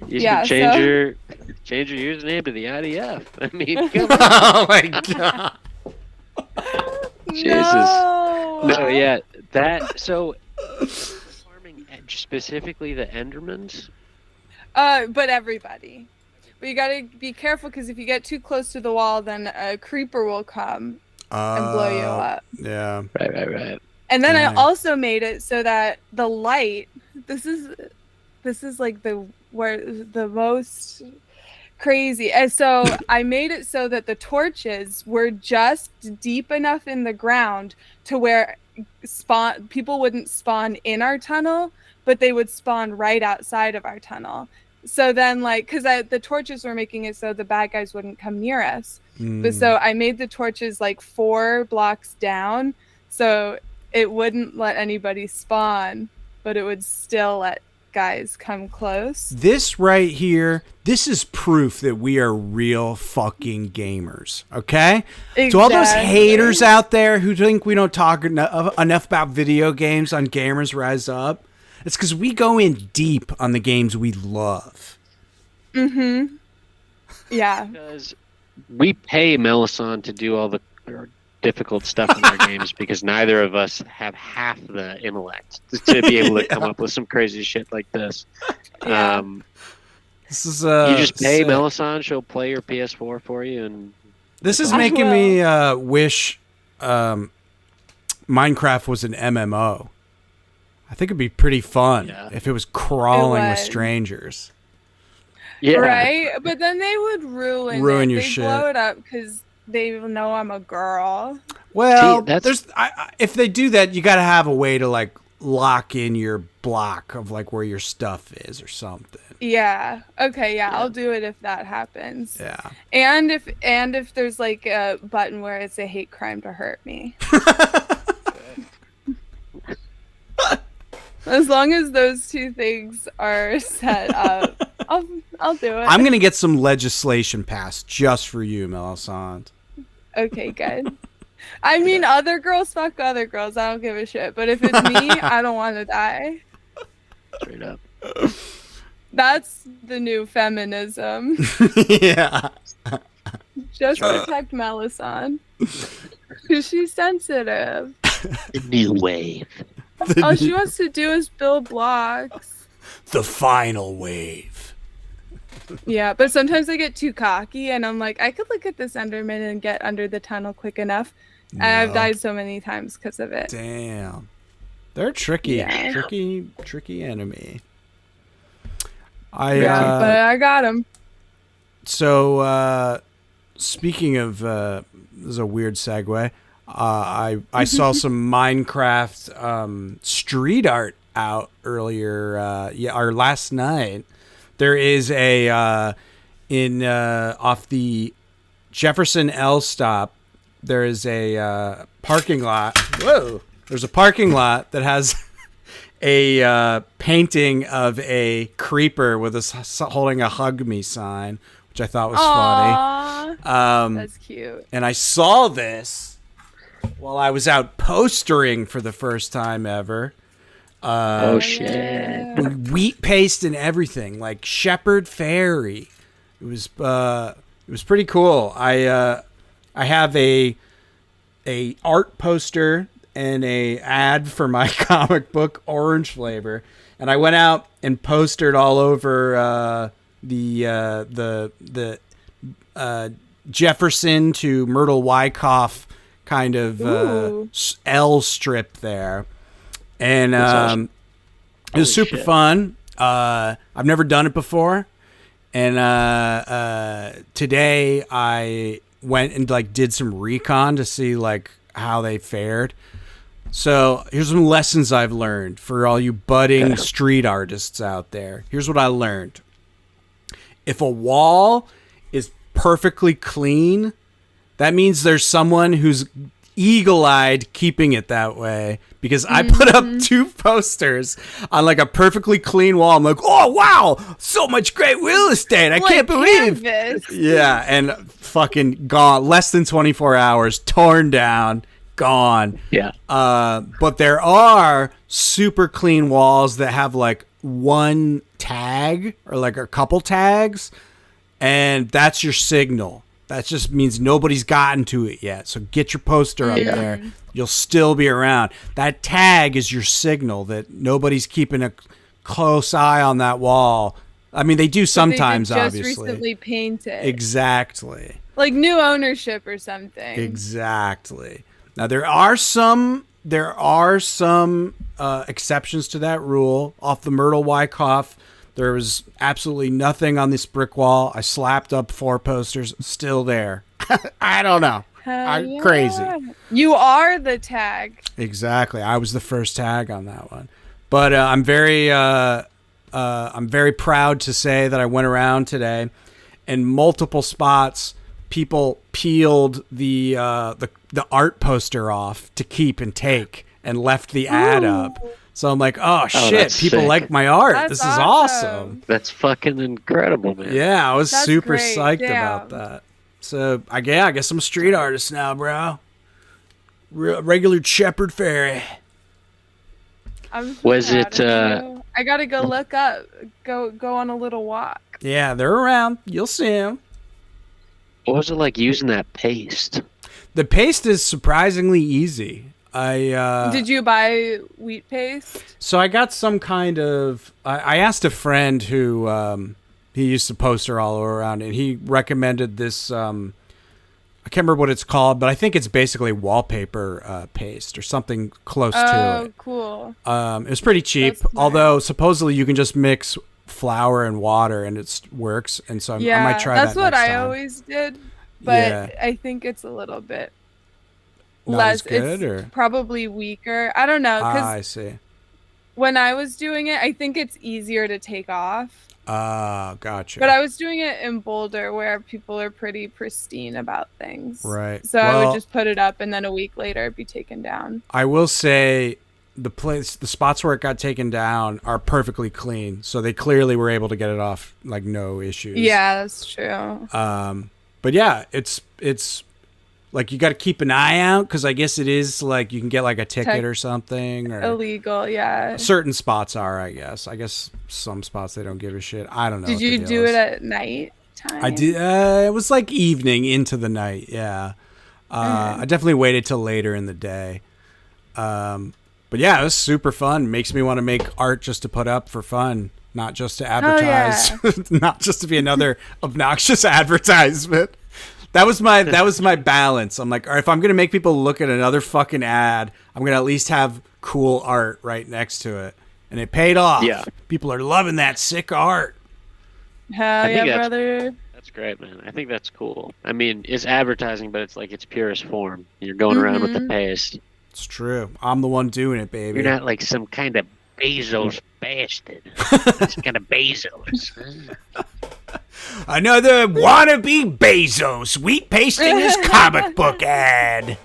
You should Yeah, change so- your username to the IDF. I mean, come on. Oh my god. Jesus. No. No, yeah, that. So farming specifically the Endermans? But everybody. But you gotta be careful because if you get too close to the wall, then a creeper will come and blow you up. Yeah. Right. And then Dang. I also made it so that the light. This is like the most crazy. And so I made it so that the torches were just deep enough in the ground to where people wouldn't spawn in our tunnel, but they would spawn right outside of our tunnel. So then, like, because the torches were making it so the bad guys wouldn't come near us. But so I made the torches like 4 blocks down, so it wouldn't let anybody spawn, but it would still let guys come close. This right here, this is proof that we are real fucking gamers, okay? Exactly. To all those haters out there who think we don't talk enough about video games on Gamers Rise Up, it's because we go in deep on the games we love. Mm-hmm. Yeah. Because we pay Melisande to do all the difficult stuff in our games because neither of us have half the intellect to be able to come up with some crazy shit like this. Yeah. This is You just pay sick. Melisande, she'll play your PS4 for you, and This is I making will. me wish Minecraft was an MMO. I think it'd be pretty fun if it was crawling with would. strangers. yeah, Right? But then they would ruin it. your They'd shit. blow it up because they know I'm a girl. Well, See, that's- there's if they do that, you got to have a way to like lock in your block of like where your stuff is or something. Yeah. Okay, yeah, I'll do it if that happens. Yeah. And if there's like a button where it's a hate crime to hurt me. As long as those 2 things are set up, I'll do it. I'm gonna get some legislation passed just for you, Melisande. Okay, good. I mean, other girls fuck other girls. I don't give a shit. But if it's me, I don't want to die. straight up. That's the new feminism. Yeah. Just protect Melisande. Because she's sensitive. The new wave. All she wants to do is build blocks. The final wave. Yeah, but sometimes I get too cocky and I'm like, I could look at this Enderman and get under the tunnel quick enough. And I've No. died so many times because of it. Damn. They're tricky. Yeah. Tricky enemy. But I got him. So, speaking of, this is a weird segue. I saw some Minecraft street art out earlier, or last night. There is a off the Jefferson L stop. There is a parking lot. Whoa! There's a parking lot that has a painting of a creeper with holding a "Hug Me" sign, which I thought was funny. Aww, that's cute. And I saw this while I was out postering for the first time ever. Oh shit! Yeah. Wheat paste and everything, like Shepherd Fairy. It was pretty cool. I have a art poster and a ad for my comic book Orange Flavor, and I went out and postered all over the Jefferson to Myrtle Wyckoff kind of L strip there. And awesome. it was Holy super shit. fun. I've never done it before. And today I went and like did some recon to see like how they fared. So here's some lessons I've learned for all you budding street artists out there. Here's what I learned. If a wall is perfectly clean, that means there's someone who's eagle-eyed keeping it that way, because I put up 2 posters on like a perfectly clean wall. I'm like, oh wow, so much great real estate. I can't believe. Canvas. Yeah, and fucking gone. Less than 24 hours, torn down, gone. Yeah. But there are super clean walls that have like one tag or like a couple tags, and that's your signal. That just means nobody's gotten to it yet. So get your poster up there. You'll still be around. That tag is your signal that nobody's keeping a close eye on that wall. I mean, they do sometimes, they did just obviously. recently paint it. Exactly. Like new ownership or something. Exactly. Now there are some exceptions to that rule. Off the Myrtle Wyckoff, there was absolutely nothing on this brick wall. I slapped up 4 posters, still there. I don't know. I'm crazy. You are the tag. Exactly. I was the first tag on that one. But I'm very proud to say that I went around today, and multiple spots people peeled the art poster off to keep and take and left the ad up. So I'm like, oh shit, people sick. like my art. That's this is awesome. That's fucking incredible, man. Yeah, I was That's super great. psyched Damn. about that. So I guess I'm a street artist now, bro. Regular Shepherd Fairy. I'm so Was proud it, of you. I gotta go look up. Go on a little walk. Yeah, they're around. You'll see them. What was it like using that paste? The paste is surprisingly easy. Did you buy wheat paste? So I got some kind of. I asked a friend who he used to poster all around, and he recommended this. I can't remember what it's called, but I think it's basically wallpaper paste or something close to it. Oh, cool. It was pretty cheap, That's smart. although supposedly you can just mix flour and water and it works. And so I might try that. That's what next I time. always did, but Yeah. I think it's a little bit Not less. as good, it's or probably weaker. I don't know, because I see. when I was doing it, I think it's easier to take off. Gotcha. But I was doing it in Boulder, where people are pretty pristine about things. Right. So I Well, would just put it up, and then a week later it'd be taken down. I will say the spots where it got taken down are perfectly clean, so they clearly were able to get it off like no issues. Yeah, that's true. But yeah, it's like you got to keep an eye out, because I guess it is like you can get like a ticket or something, or Illegal, yeah. certain spots are. I guess some spots they don't give a shit. I don't know. Did you do it at night time? I did. It was like evening into the night. Yeah. I definitely waited till later in the day. But yeah, it was super fun. Makes me want to make art just to put up for fun, not just to advertise, not just to be another obnoxious advertisement. That was my balance. I'm like, all right, if I'm gonna make people look at another fucking ad, I'm gonna at least have cool art right next to it, and it paid off. Yeah. People are loving that sick art. Hell think yeah, that's- brother. That's great, man. I think that's cool. I mean, it's advertising, but it's like its purest form. You're going around with the paste. It's true. I'm the one doing it, baby. You're not like some kind of Bezos bastard. Some kind of Bezos. Another wannabe Bezos wheat pasting his comic book ad.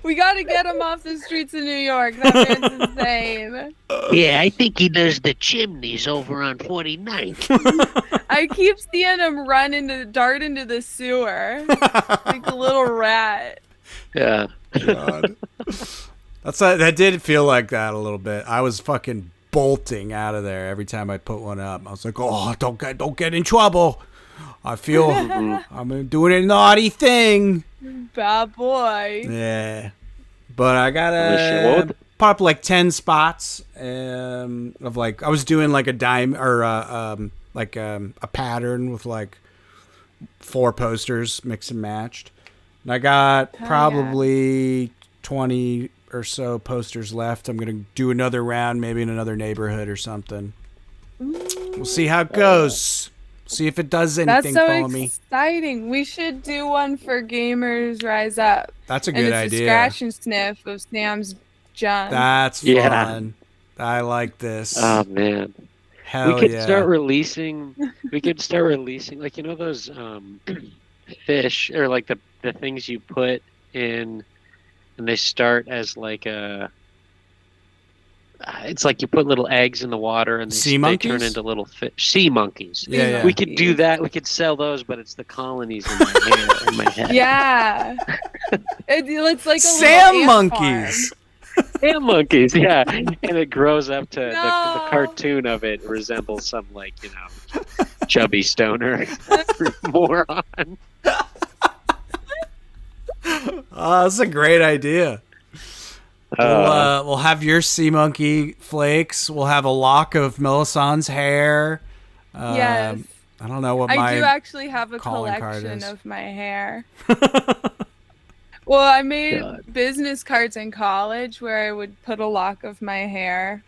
We gotta get him off the streets of New York. That man's insane. Yeah, I think he does the chimneys over on 49th. I keep seeing him dart into the sewer like a little rat. Yeah. God. That did feel like that a little bit. I was fucking bolting out of there every time I put one up. I was like, oh, don't get in trouble. I feel I'm doing a naughty thing. Bad boy. Yeah. But I gotta put up like 10 spots of like, I was doing like a dime or a pattern with like 4 posters mixed and matched. And I got probably 20 or so posters left. I'm going to do another round, maybe in another neighborhood or something. We'll see how it goes. See if it does anything That's for so me. exciting. We should do one for Gamers Rise Up. That's a And good it's idea. a scratch and sniff of Sam's junk. That's fun. I like this. Oh, man. Hell we could yeah. start releasing, like, you know, those fish, or like the things you put in, and they start as like it's like you put little eggs in the water and they turn into little fish. Sea monkeys. Yeah. We could do that. We could sell those, but it's the colonies in my head. Yeah. It's like a Sam little ant monkeys. Sand monkeys, yeah. And it grows up to the No. cartoon of it resembles some, like, you know, chubby stoner moron. Oh, that's a great idea. We'll have your sea monkey flakes. We'll have a lock of Melisandre's hair. Yes. I don't know what I do actually have a calling card collection is. of my hair. Well, I made business cards in college where I would put a lock of my hair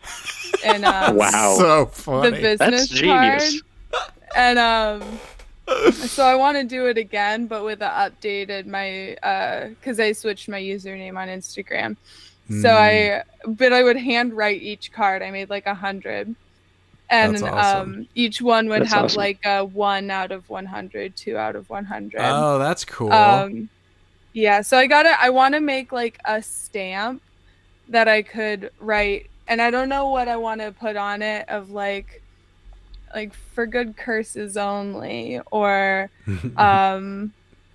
in Wow. So funny. the business That's genius. card. And so I want to do it again, but with updated because I switched my username on Instagram. So I would handwrite each card. I made like 100. And That's awesome. each one would That's have awesome. like a 1 out of 100, 2 out of 100. Oh, that's cool. Yeah, so I want to make like a stamp that I could write, and I don't know what I want to put on it of like for good curses only, or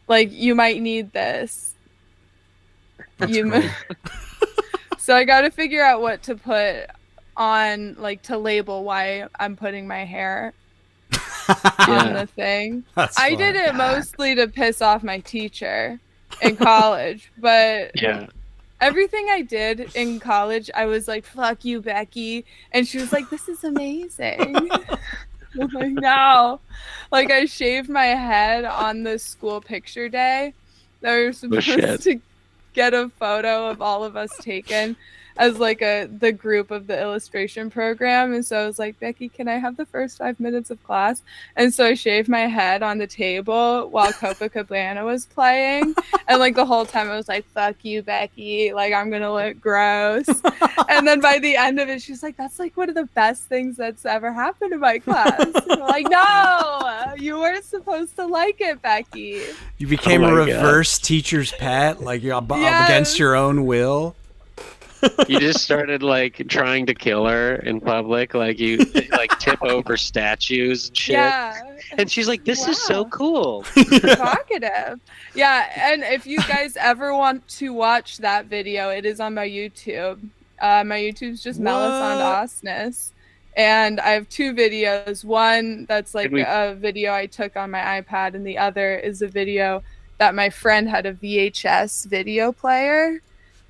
like you might need this. That's cool. So I got to figure out what to put on, like, to label why I'm putting my hair on the thing. I did it mostly to piss off my teacher in college, but everything I did in college, I was like, fuck you, Becky. And she was like, this is amazing. I'm like, no. Like, I shaved my head on the school picture day. They were supposed to get a photo of all of us taken as like the group of the illustration program. And so I was like, Becky, can I have the first 5 minutes of class? And so I shaved my head on the table while Copacabana was playing. And like the whole time I was like, fuck you, Becky. Like, I'm going to look gross. And then by the end of it, she's like, that's like one of the best things that's ever happened in my class. And I'm like, no, you weren't supposed to like it, Becky. You became a reverse teacher's pet, like you're against your own will. You just started like trying to kill her in public, like you like tip over statues and shit. Yeah. And she's like, this is so cool. Provocative. Yeah, and if you guys ever want to watch that video, it is on my YouTube. My YouTube's just Melisande Osnes. And I have 2 videos. One that's like a video I took on my iPad, and the other is a video that my friend had a VHS video player.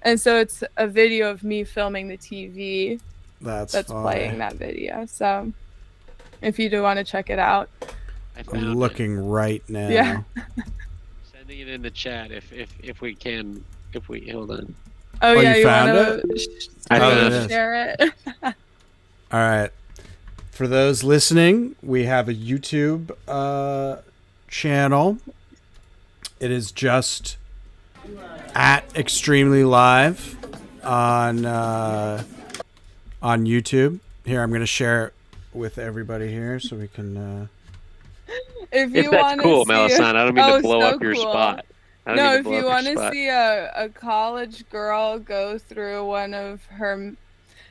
And so it's a video of me filming the TV that's playing that video. So if you do want to check it out. I'm looking right now. Yeah. Sending it in the chat if we can. Hold on. Oh yeah, you found it? Share it. All right. For those listening, we have a YouTube channel. It is just at Extremely Live on YouTube. Here, I'm going to share it with everybody here so we can. If that's cool, Melisande. I don't mean to blow up your spot. No, if you want to see a college girl go through one of her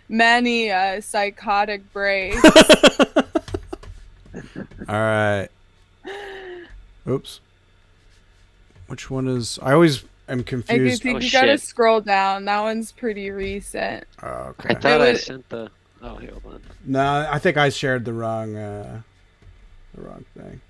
many psychotic breaks. All right. Oops. Which one is? I always am confused. I think you gotta scroll down. That one's pretty recent. Oh, okay. I thought I sent the. Oh, hold on. No, I think I shared the wrong thing.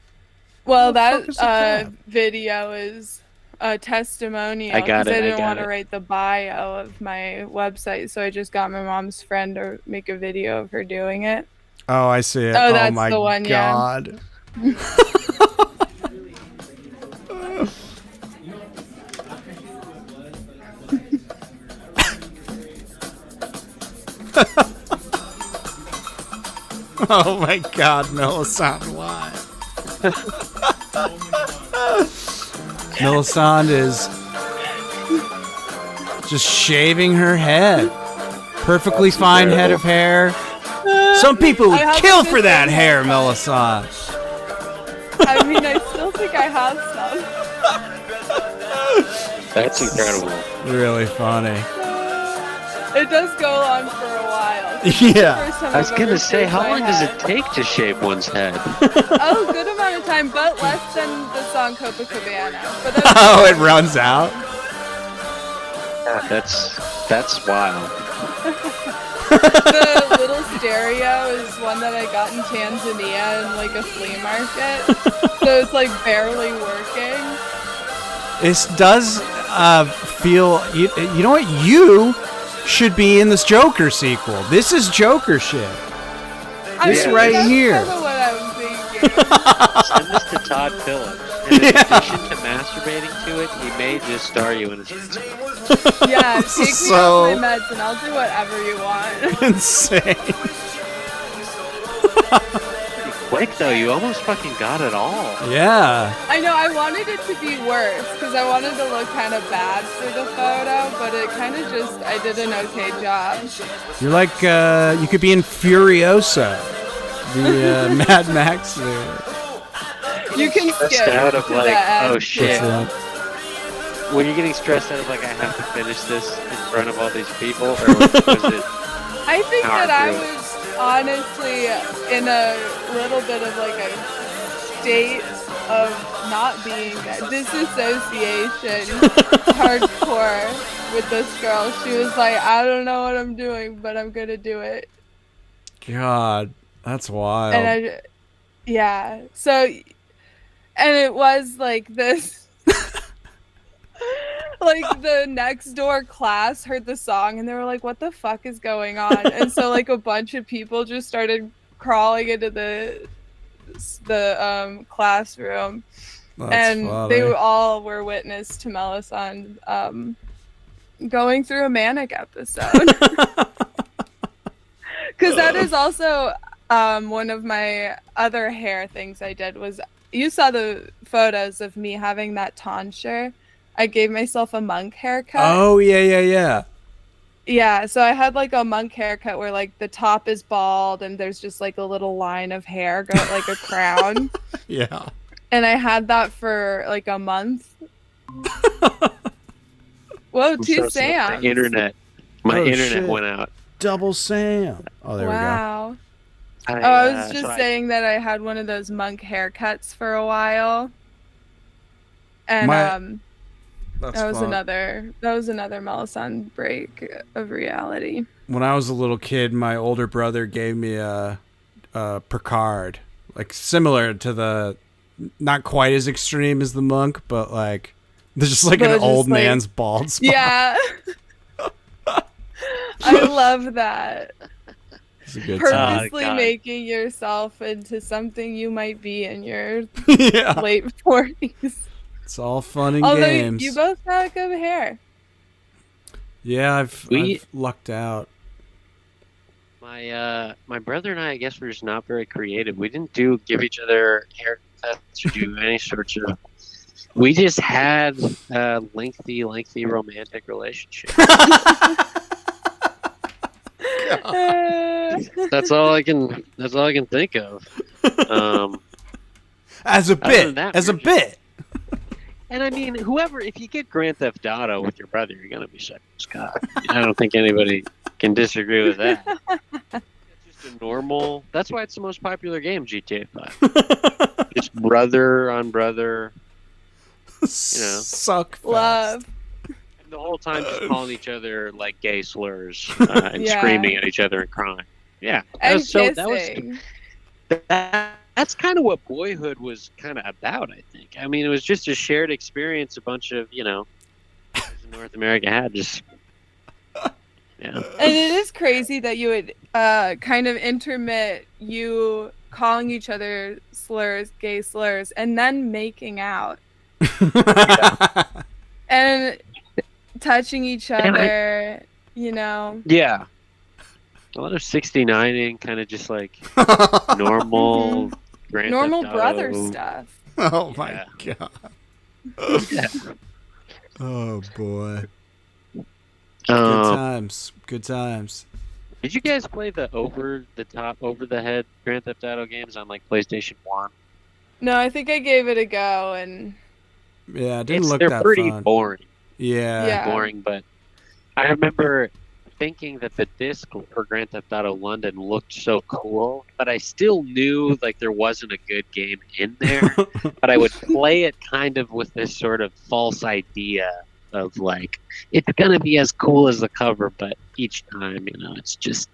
Well, that video is a testimonial. I got it. I didn't want to write the bio of my website, so I just got my mom's friend to make a video of her doing it. Oh, I see it. Oh, that's my the one. God. Yeah. Oh my God, Melisande, why? Melisande is just shaving her head. Perfectly fine head of hair. Some people would kill for that hair, Melisande. I mean, I still think I have some. That's incredible. Really funny. It does go on for a while. Yeah. I was gonna say, how long does it take to shave one's head? Oh, good amount of time, but less than the song Copacabana. But oh, it runs out? That's wild. The little stereo is one that I got in Tanzania in like a flea market. So it's like barely working. This does feel, you know what? You should be in this Joker sequel. This is Joker shit. This right that's here. kind of what I'm thinking. Send this to Todd Phillips. And in addition to masturbating to it, he may just star you in his Yeah, take me So- off my meds and I'll do whatever you want. Insane. Quick though, you almost fucking got it all. Yeah. I know, I wanted it to be worse because I wanted to look kind of bad for the photo, but it kind of just, I did an okay job. You're like, you could be in Furiosa. The Mad Max there. You can skip Stressed out of to like, the end. oh shit. What's When you're getting stressed out of like, I have to finish this in front of all these people, or was it? I think power that I through it? was honestly in a little bit of like a state of not being disassociation hardcore with this girl. She was like, I don't know what I'm doing, but I'm gonna do it. God, that's wild. And yeah. So, and it was like this. Like the next door class heard the song and they were like, what the fuck is going on? And so like a bunch of people just started crawling into the classroom. That's and funny. they all were witness to Melisande going through a manic episode. Because that is also one of my other hair things I did was, you saw the photos of me having that tonsure. I gave myself a monk haircut. Oh, yeah. Yeah, so I had like a monk haircut where like the top is bald and there's just like a little line of hair, like a crown. Yeah. And I had that for like a month. Whoa, I'm two so sorry. Sams. My Oh, internet shit. went out. Double Sam. Oh, there Wow. I I was just so saying that I had one of those monk haircuts for a while. And That's that was fun. another Melisande break of reality. When I was a little kid, my older brother gave me a Picard, like similar to the, not quite as extreme as the monk, but like there's just like But an just old like- man's bald spot. Yeah. I love that. It's a good time. Purposely God. making yourself into something you might be in your Yeah, late 40s. it's all fun and Although games. you both got good hair. Yeah, I've We- lucked out. My brother and I guess we're just not very creative. We didn't give each other haircuts or do any sorts of. We just had a lengthy romantic relationship. That's all I can think of. As a Other bit, than that, as a we're just- bit. And I mean, if you get Grand Theft Auto with your brother, you're gonna be sucking his cock. I don't think anybody can disagree with that. It's just a normal. That's why it's the most popular game, GTA 5. It's brother on brother, Suck fest. Love. and the whole time just calling each other like gay slurs and Yeah. screaming at each other and crying. Yeah, And that kissing. that's kind of what Boyhood was kind of about, I think. I mean, it was just a shared experience a bunch of, guys in North America had. Just, yeah. And it is crazy that you would kind of intermit you calling each other slurs, gay slurs, and then making out and touching each other, Yeah. A lot of 69ing, kind of just like normal, Grand normal Theft brother Auto. stuff. Oh my Yeah. god. Yeah. Oh boy. Good Um, times. Good times. did you guys play the over the head Grand Theft Auto games on like PlayStation 1? No, I think I gave it a go, and Yeah, it didn't look They're that pretty fun. boring. Yeah. Boring, but I remember thinking that the disc for Grand Theft Auto London looked so cool, but I still knew like there wasn't a good game in there. But I would play it kind of with this sort of false idea of like it's gonna be as cool as the cover, but each time, it's just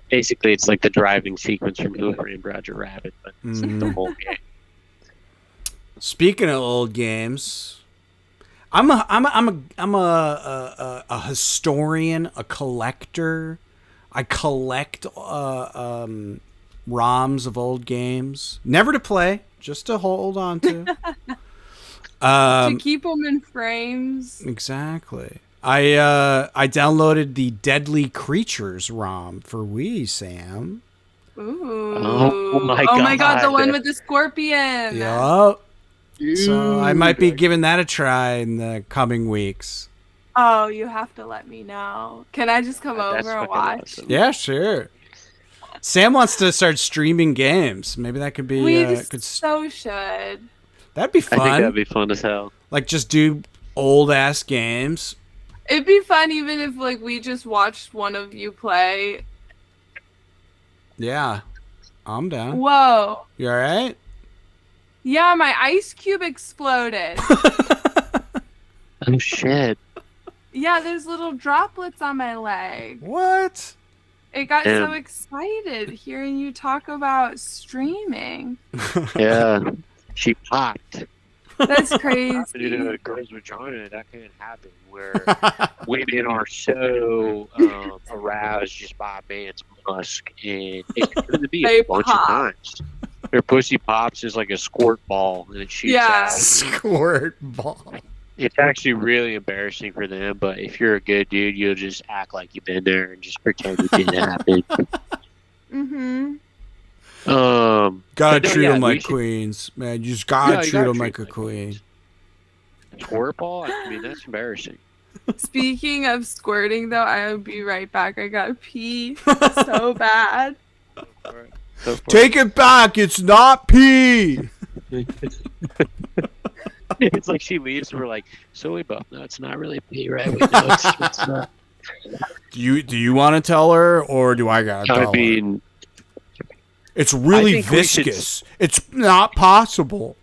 basically it's like the driving sequence from Who Framed Roger Rabbit, but it's like the Mhm. whole game. Speaking of old games, I'm a historian, a collector. I collect ROMs of old games, never to play, just to hold on to. To keep them in frames. Exactly. I downloaded the Deadly Creatures ROM for Wii, Sam. Ooh. Oh my Oh my god, the God. one with the scorpion. Yup. So I might be Dude. giving that a try in the coming weeks. Oh, you have to let me know. Can I just come That's over and fucking watch? awesome. Yeah, sure. Sam wants to start streaming games. Maybe that could be We could so should. that'd be I think that'd fun. be fun as hell. Like just do old ass games. It'd be fun even if like we just watched one of you play. Yeah. I'm down. Whoa. You all right? Yeah, my ice cube exploded. Oh shit. Yeah, there's little droplets on my leg. What? It got so Damn. excited hearing you talk about streaming. Yeah. She popped. That's Happened crazy. in a girl's vagina. That can't happen. Where women are so aroused just by a man's musk, and it's going to be They a bunch pop. of times. Their pussy pops is like a squirt ball, and it shoots Yeah. out. Squirt ball. It's actually really embarrassing for them, but if you're a good dude, you'll just act like you've been there and just pretend it didn't happen. Mm-hmm. Gotta But no, treat yeah, them like we should- queens, man. You just gotta Yeah, you treat gotta them treat like a them like queen. Squirt ball? I mean, that's embarrassing. Speaking of squirting, though, I'll be right back. I gotta pee so bad. Go for it. Go for Take it back. It's not pee. It's like she leaves, and we're like, so we both know it's not really pee, right? We know it's not. Do you want to tell her, or do I gotta tell I her? mean, It's really I think we should- viscous. It's not possible.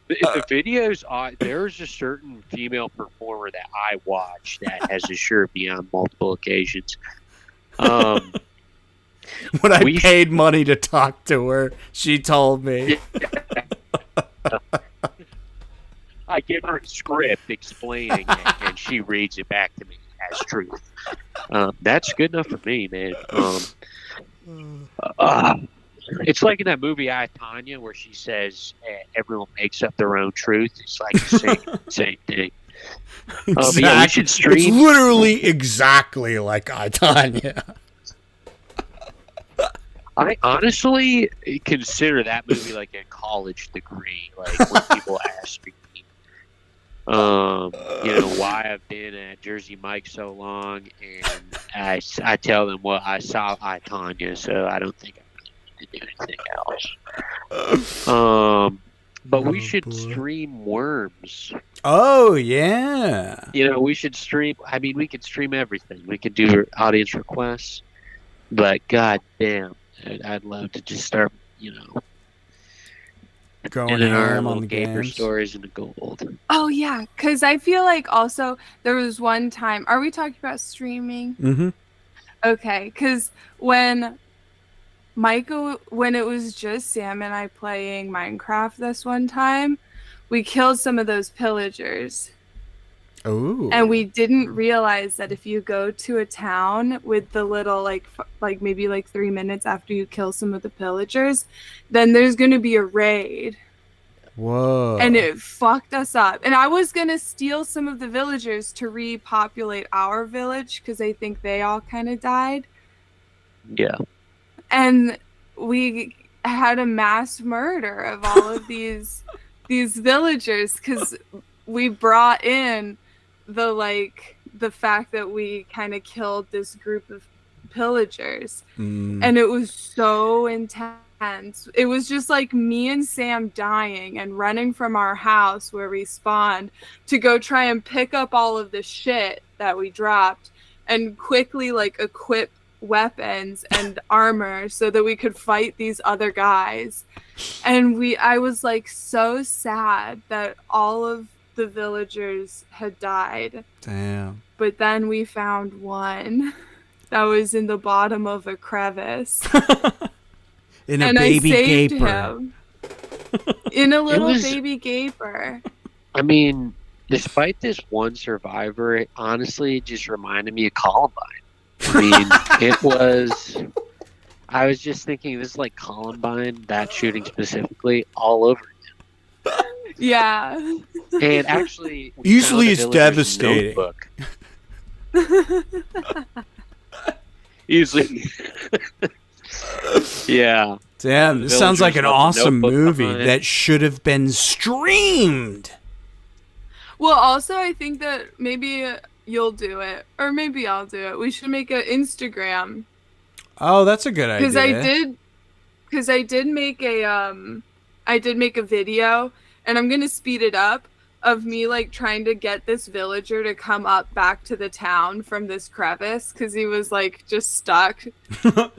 the videos, there's a certain female performer that I watch that has assured me on multiple occasions. When I We- paid money to talk to her, she told me. I give her a script explaining it, and she reads it back to me as truth. That's good enough for me, man. It's like in that movie I, Tanya, where she says everyone makes up their own truth. It's like the same thing. But yeah, we should It's stream. literally exactly like I, Tanya. I honestly consider that movie like a college degree. Like when people ask me, why I've been at Jersey Mike so long, and I tell them, well, I saw I, Tanya, so I don't think I need to do anything else. But we should boy. stream Worms. Oh yeah. We should stream. I mean, we could stream everything. We could do audience requests, but god damn, I'd love to just start, Going in our ham little on the gamer games. stories in the gold. Oh, yeah. Because I feel like also there was one time. Are we talking about streaming? Mm-hmm. Okay. Because when it was just Sam and I playing Minecraft this one time, we killed some of those pillagers. Oh. And we didn't realize that if you go to a town with the little like maybe like 3 minutes after you kill some of the pillagers, then there's going to be a raid. Whoa. And it fucked us up. And I was going to steal some of the villagers to repopulate our village because I think they all kind of died. Yeah. And we had a mass murder of all of these villagers because we brought in the fact that we kind of killed this group of pillagers. And it was so intense. It was just like me and Sam dying and running from our house where we spawned to go try and pick up all of the shit that we dropped and quickly equip weapons and armor so that we could fight these other guys. And I was so sad that all of the villagers had died. Damn. But then we found one that was in the bottom of a crevice. In a and baby I saved gaper. him. in a little was- baby gaper. I mean, despite this one survivor, it honestly just reminded me of Columbine. I mean, it was. I was just thinking, this is like Columbine, that shooting specifically, all over. Yeah. And actually, we Easily found a it's villager's devastating. notebook. Easily. Yeah. Damn, this sounds like an Villagers left a awesome notebook movie behind. that should have been streamed. Well, also, I think that maybe you'll do it, or maybe I'll do it. We should make an Instagram. Oh, that's a good idea. Because I did make a video, and I'm gonna speed it up, of me like trying to get this villager to come up back to the town from this crevice, because he was like just stuck,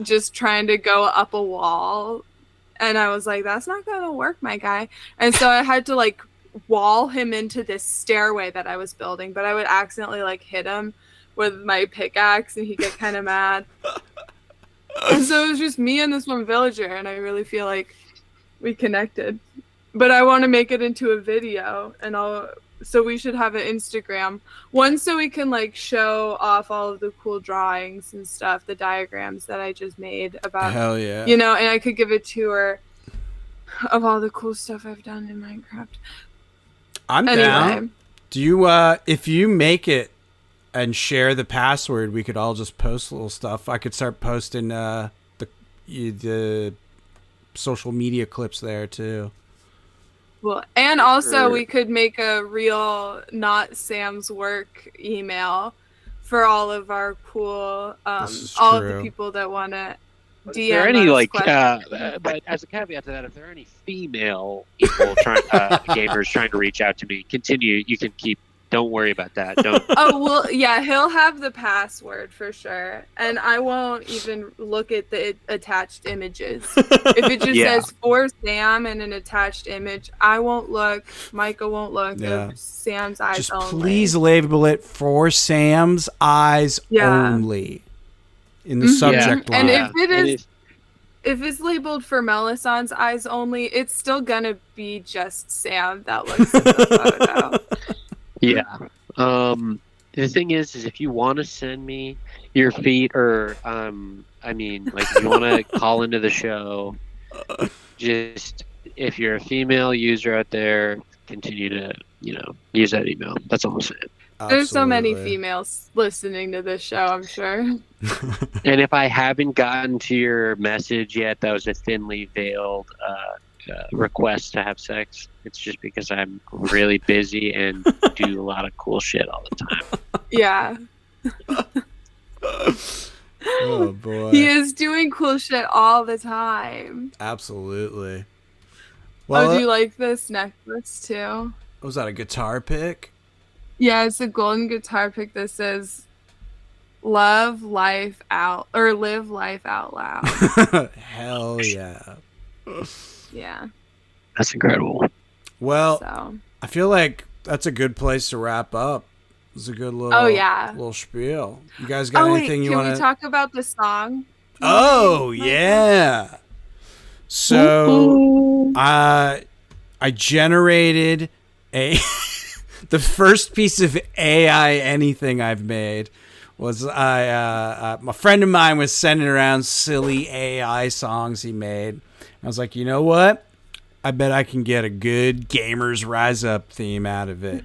just trying to go up a wall, and I was like, that's not gonna work, my guy. And so I had to like wall him into this stairway that I was building, but I would accidentally like hit him with my pickaxe, and he'd get kind of mad. And so it was just me and this one villager, and I really feel like we connected. But I want to make it into a video, and so we should have an Instagram. One, so we can like show off all of the cool drawings and stuff, the diagrams that I just made about, Hell yeah. and I could give a tour of all the cool stuff I've done in Minecraft. I'm down. Do you, if you make it and share the password, we could all just post little stuff. I could start posting the social media clips there too. Well, and also Sure. we could make a real not Sam's work email for all of our cool, This is all of true. the people that want to If DM there are any us like, questions. but as a caveat to that, if there are any female people gamers trying to reach out to me, continue. You can keep. Don't worry about that. Don't. Oh, well, yeah, he'll have the password for sure. And I won't even look at the attached images. If it just Yeah. says for Sam and an attached image, I won't look. Micah won't look. Yeah. If Sam's eyes Just only. please label it for Sam's eyes Yeah. only in the Mhm. subject line. And Yeah. if it And is, if it's labeled for Melisand's eyes only, it's still gonna be just Sam that looks at the photo. Yeah. The thing is if you want to send me your feet, or I mean, like, if you want to call into the show, just if you're a female user out there, continue to use that email. That's all I'm saying. There's so many Absolutely. females listening to this show, I'm sure. And if I haven't gotten to your message yet, that was a thinly veiled request to have sex. It's just because I'm really busy and do a lot of cool shit all the time. Yeah. Oh boy. He is doing cool shit all the time. Absolutely. Oh, Well, do you like this necklace too? was that a guitar pick? Yeah, it's a golden guitar pick that says live life out loud. Hell yeah. Yeah. That's incredible. Well, So I feel like that's a good place to wrap up. It's a good little, Oh, yeah. little spiel. You guys got anything you can want we to? talk about the song? Oh yeah. So I generated a the first piece of AI anything I've made was my friend of mine was sending around silly AI songs he made. I was like, you know what? I bet I can get a good Gamers Rise Up theme out of it.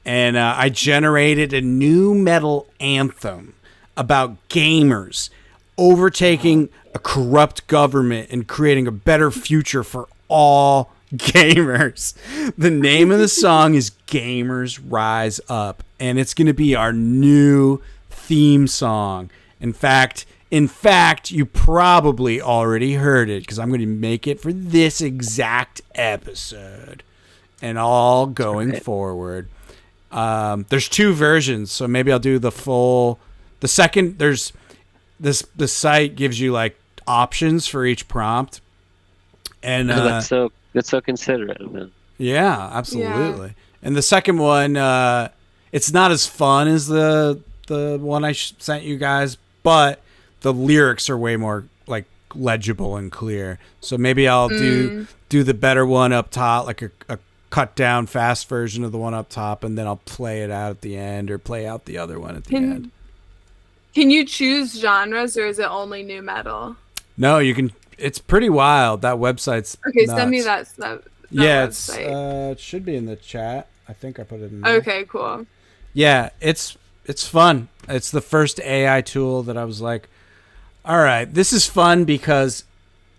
And I generated a new metal anthem about gamers overtaking a corrupt government and creating a better future for all gamers. The name of the song is Gamers Rise Up, and it's going to be our new theme song. In fact, you probably already heard it because I'm going to make it for this exact episode and all going forward. There's two versions, so maybe I'll do the full. The second, there's the site gives you like options for each prompt, and That's so considerate of him. yeah, absolutely. And the second one, it's not as fun as the one I sent you guys, but the lyrics are way more like legible and clear. So maybe I'll do the better one up top, like a cut down fast version of the one up top, and then I'll play it out at the end, or play out the other one at the end. Can you choose genres, or is it only new metal? No, you can. It's pretty wild. That website's okay. nuts. Send me that yeah, website. It should be in the chat. I think I put it in there. Okay, cool. Yeah, it's fun. It's the first AI tool that I was like, all right, this is fun, because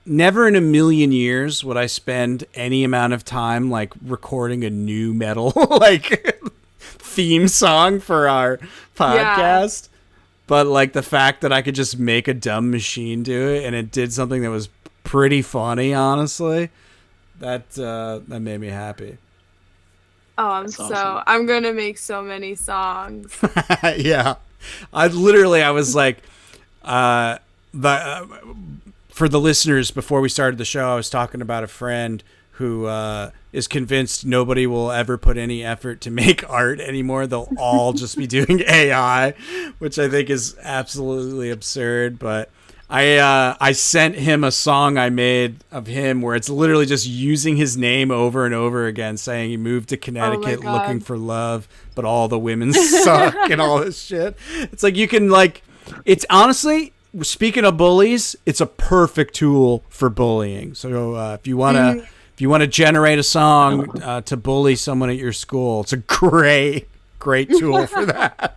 never in a million years would I spend any amount of time like recording a new metal like theme song for our podcast. Yeah. But like the fact that I could just make a dumb machine do it, and it did something that was pretty funny, honestly, that made me happy. Oh, awesome. I'm gonna make so many songs. Yeah, I was like, for the listeners, before we started the show, I was talking about a friend who is convinced nobody will ever put any effort to make art anymore. They'll all just be doing AI, which I think is absolutely absurd. But I sent him a song I made of him where it's literally just using his name over and over again, saying he moved to Connecticut looking for love, but all the women suck and all this shit. It's like, you can like, it's honestly, speaking of bullies, it's a perfect tool for bullying. So if you want to generate a song to bully someone at your school, it's a great tool for that.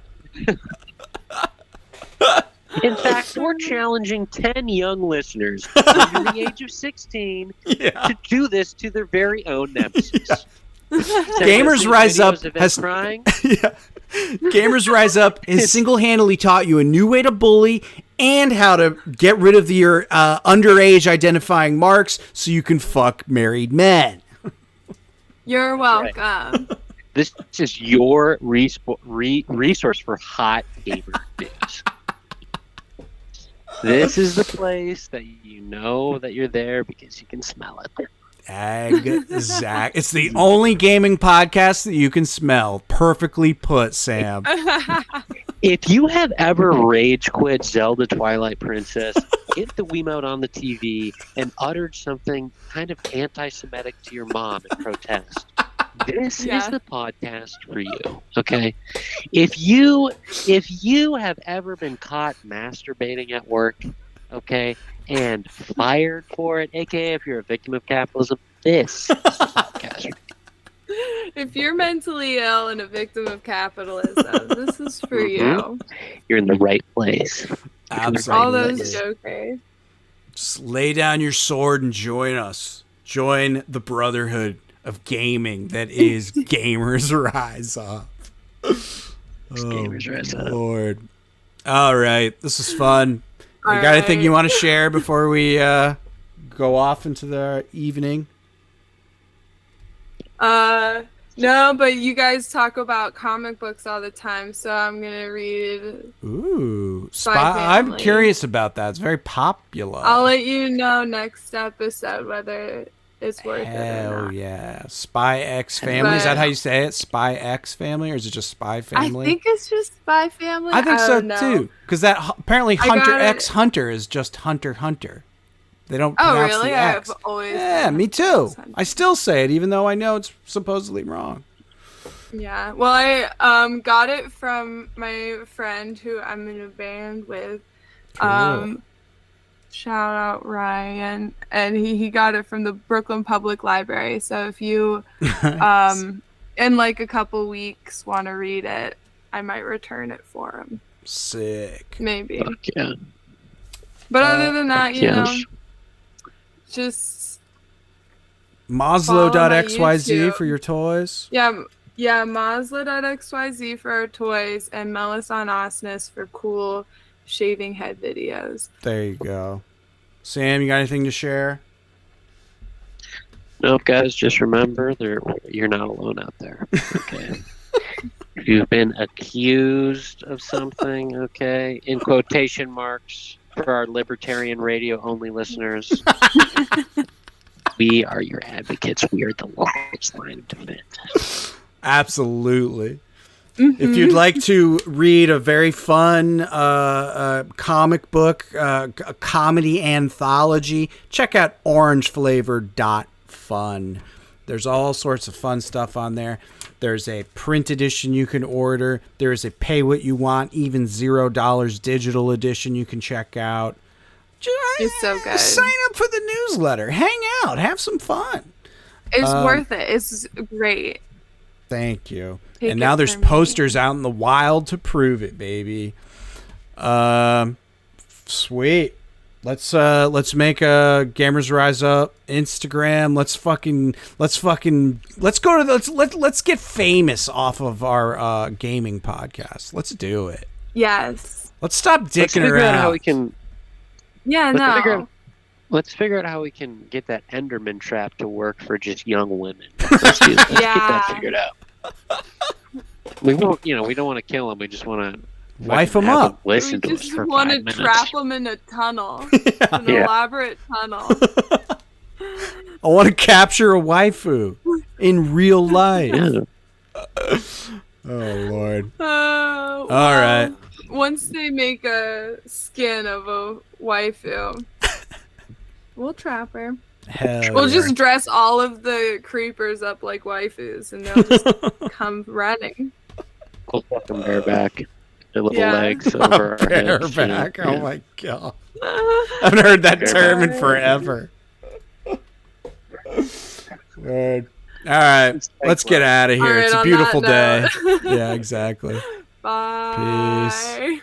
In fact, we're challenging 10 young listeners under the age of 16 to do this to their very own nemesis. Gamers Rise Up has crying. Gamers Rise Up has single-handedly taught you a new way to bully and how to get rid of your underage identifying marks so you can fuck married men. You're welcome. Right. This is your resource for hot gamer news. This is the place that you know that you're there because you can smell it. Exactly. It's the only gaming podcast that you can smell. Perfectly put, Sam. If you have ever rage quit Zelda Twilight Princess, hit the Wiimote on the TV, and uttered something kind of anti-Semitic to your mom in protest, this is the podcast for you. Okay? If you have ever been caught masturbating at work, okay, and fired for it, aka if you're a victim of capitalism, this is the podcast. If you're mentally ill and a victim of capitalism, this is for you. You're in the right place. Absolutely. All those jokers. Just lay down your sword and join us. Join the brotherhood of gaming that is Gamers Rise Up. Gamers Rise Up. Lord. All right. This is fun. You got anything you want to share before we go off into the evening? No, but you guys talk about comic books all the time, so I'm gonna read. Ooh, I'm curious about that. It's very popular. I'll let you know next episode whether it's worth it or not. Hell yeah. Spy X Family. Is that how you say it? Spy X Family, or is it just Spy Family? I think it's just Spy Family. I think so too. Because that apparently Hunter X Hunter is just Hunter Hunter. They don't pronounce the X. I've always me too. I still say it, even though I know it's supposedly wrong. Yeah. Well, I got it from my friend who I'm in a band with. Cool. Shout out Ryan, and he got it from the Brooklyn Public Library. So if you in like a couple weeks want to read it, I might return it for him. Sick. Maybe. Fuck yeah. But other than that, you know, just Maslow.xyz for your toys. Yeah, Maslow.xyz for our toys, and Melisson Osnes for cool shaving head videos. There you go. Sam, you got anything to share? Nope, guys, just remember you're not alone out there. Okay. If you've been accused of something, okay, in quotation marks for our libertarian radio only listeners, we are your advocates. We are the last line of defense. Absolutely. If you'd like to read a very fun comic book, a comedy anthology, check out orangeflavor.fun. There's all sorts of fun stuff on there. There's a print edition you can order. There's a pay what you want, even $0 digital edition you can check out. It's so good. Sign up for the newsletter. Hang out. Have some fun. It's worth it. It's great. Thank you. Take and now it there's from me. posters out in the wild to prove it, baby. Sweet. Let's make a Gamers Rise Up Instagram. Let's get famous off of our gaming podcast. Let's do it. Yes. Let's stop Let's dicking figure around. out how we can. Yeah, Let's figure out how we can get that Enderman trap to work for just young women. Let's get that figured out. We won't, we don't want to kill them. We just want to wife them up. Listen We to us just for want 5 to minutes. trap them in a tunnel. An elaborate tunnel. I want to capture a waifu in real life. Yeah. Oh Lord. All right. Once they make a skin of a waifu, we'll trap her. Hell We'll yeah. just dress all of the creepers up like waifus, and they'll just come running. We'll fuck them bareback. Their little Yeah. legs over our heads. Bareback. Yeah. Oh my god. I haven't heard that term in forever. Good. All right. Let's get out of here. All right, It's a on beautiful day. that note. Yeah, exactly. Bye. Peace.